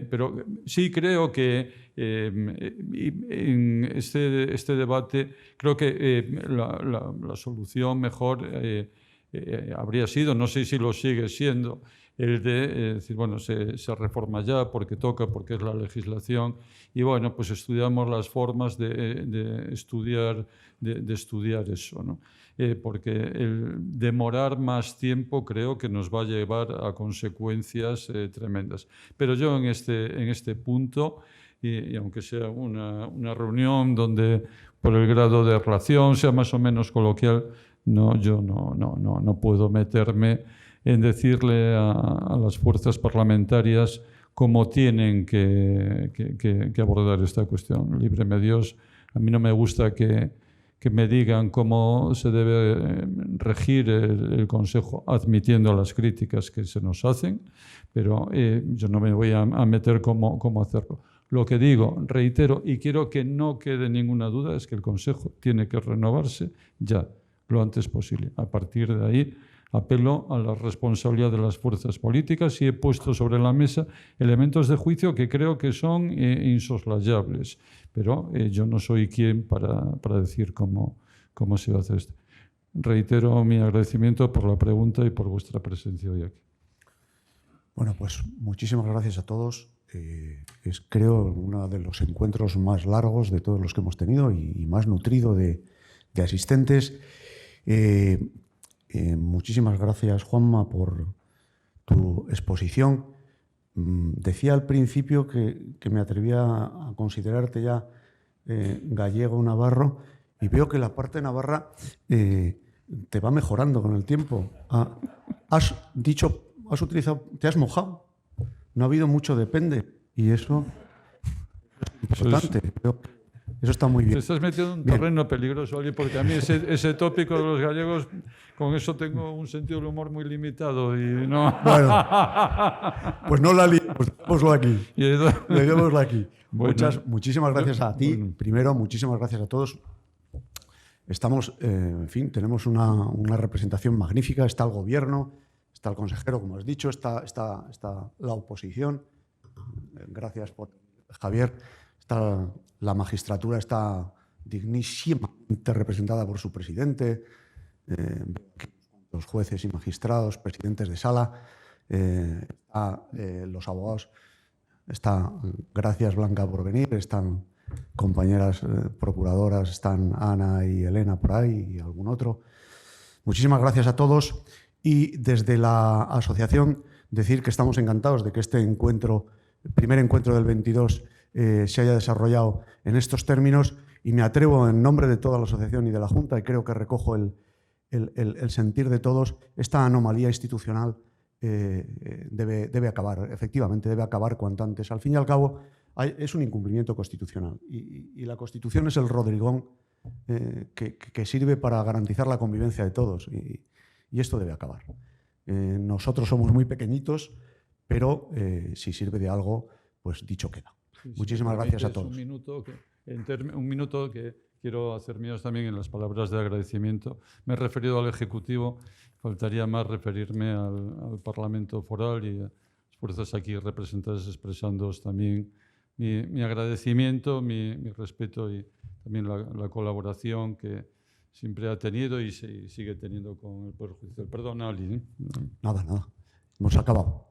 pero sí creo que en este debate, creo que la solución mejor habría sido, no sé si lo sigue siendo, el de decir, bueno, se reforma ya porque toca, porque es la legislación, y bueno, pues estudiamos las formas de estudiar eso, ¿no? Porque el demorar más tiempo creo que nos va a llevar a consecuencias tremendas. Pero yo en este punto y aunque sea una reunión donde por el grado de relación sea más o menos coloquial, yo no puedo meterme en decirle a las fuerzas parlamentarias cómo tienen que abordar esta cuestión. Líbreme Dios, a mí no me gusta que me digan cómo se debe regir el Consejo, admitiendo las críticas que se nos hacen, pero yo no me voy a meter cómo hacerlo. Lo que digo, reitero, y quiero que no quede ninguna duda, es que el Consejo tiene que renovarse ya, lo antes posible. A partir de ahí, apelo a la responsabilidad de las fuerzas políticas y he puesto sobre la mesa elementos de juicio que creo que son insoslayables. Pero yo no soy quien para decir cómo se hace esto. Reitero mi agradecimiento por la pregunta y por vuestra presencia hoy aquí. Bueno, pues muchísimas gracias a todos. Es, creo, uno de los encuentros más largos de todos los que hemos tenido y más nutrido de asistentes. Muchísimas gracias, Juanma, por tu exposición. Decía al principio que me atrevía a considerarte ya gallego navarro y veo que la parte navarra te va mejorando con el tiempo. Has utilizado, te has mojado. No ha habido mucho depende y eso es importante. Eso está muy bien. Te estás metiendo en un terreno peligroso, Ali, porque a mí ese tópico de los gallegos, con eso tengo un sentido del humor muy limitado y no... Bueno, pues no la liemos, dejémoslo aquí. Dejémoslo aquí. Bueno, muchísimas gracias a ti. Bueno. Primero, muchísimas gracias a todos. Estamos, en fin, tenemos una representación magnífica. Está el gobierno, está el consejero, como has dicho, está la oposición. Gracias por Javier. Está la magistratura, está dignísimamente representada por su presidente, los jueces y magistrados, presidentes de sala, los abogados. Gracias, Blanca, por venir. Están compañeras procuradoras, están Ana y Elena por ahí y algún otro. Muchísimas gracias a todos. Y desde la asociación decir que estamos encantados de que este primer encuentro del 22 se haya desarrollado en estos términos y me atrevo en nombre de toda la asociación y de la Junta, y creo que recojo el sentir de todos, esta anomalía institucional debe acabar, efectivamente debe acabar cuanto antes. Al fin y al cabo es un incumplimiento constitucional y la Constitución es el rodrigón que sirve para garantizar la convivencia de todos y esto debe acabar. Nosotros somos muy pequeñitos, pero si sirve de algo, pues dicho queda. Sí, muchísimas gracias a todos. Un minuto que quiero hacer míos también en las palabras de agradecimiento. Me he referido al Ejecutivo, faltaría más referirme al Parlamento Foral y a las fuerzas aquí representadas, expresándoos también mi agradecimiento, mi respeto y también la colaboración que siempre ha tenido y sigue teniendo con el Poder Judicial. Perdón, Ali. Nada. Hemos acabado.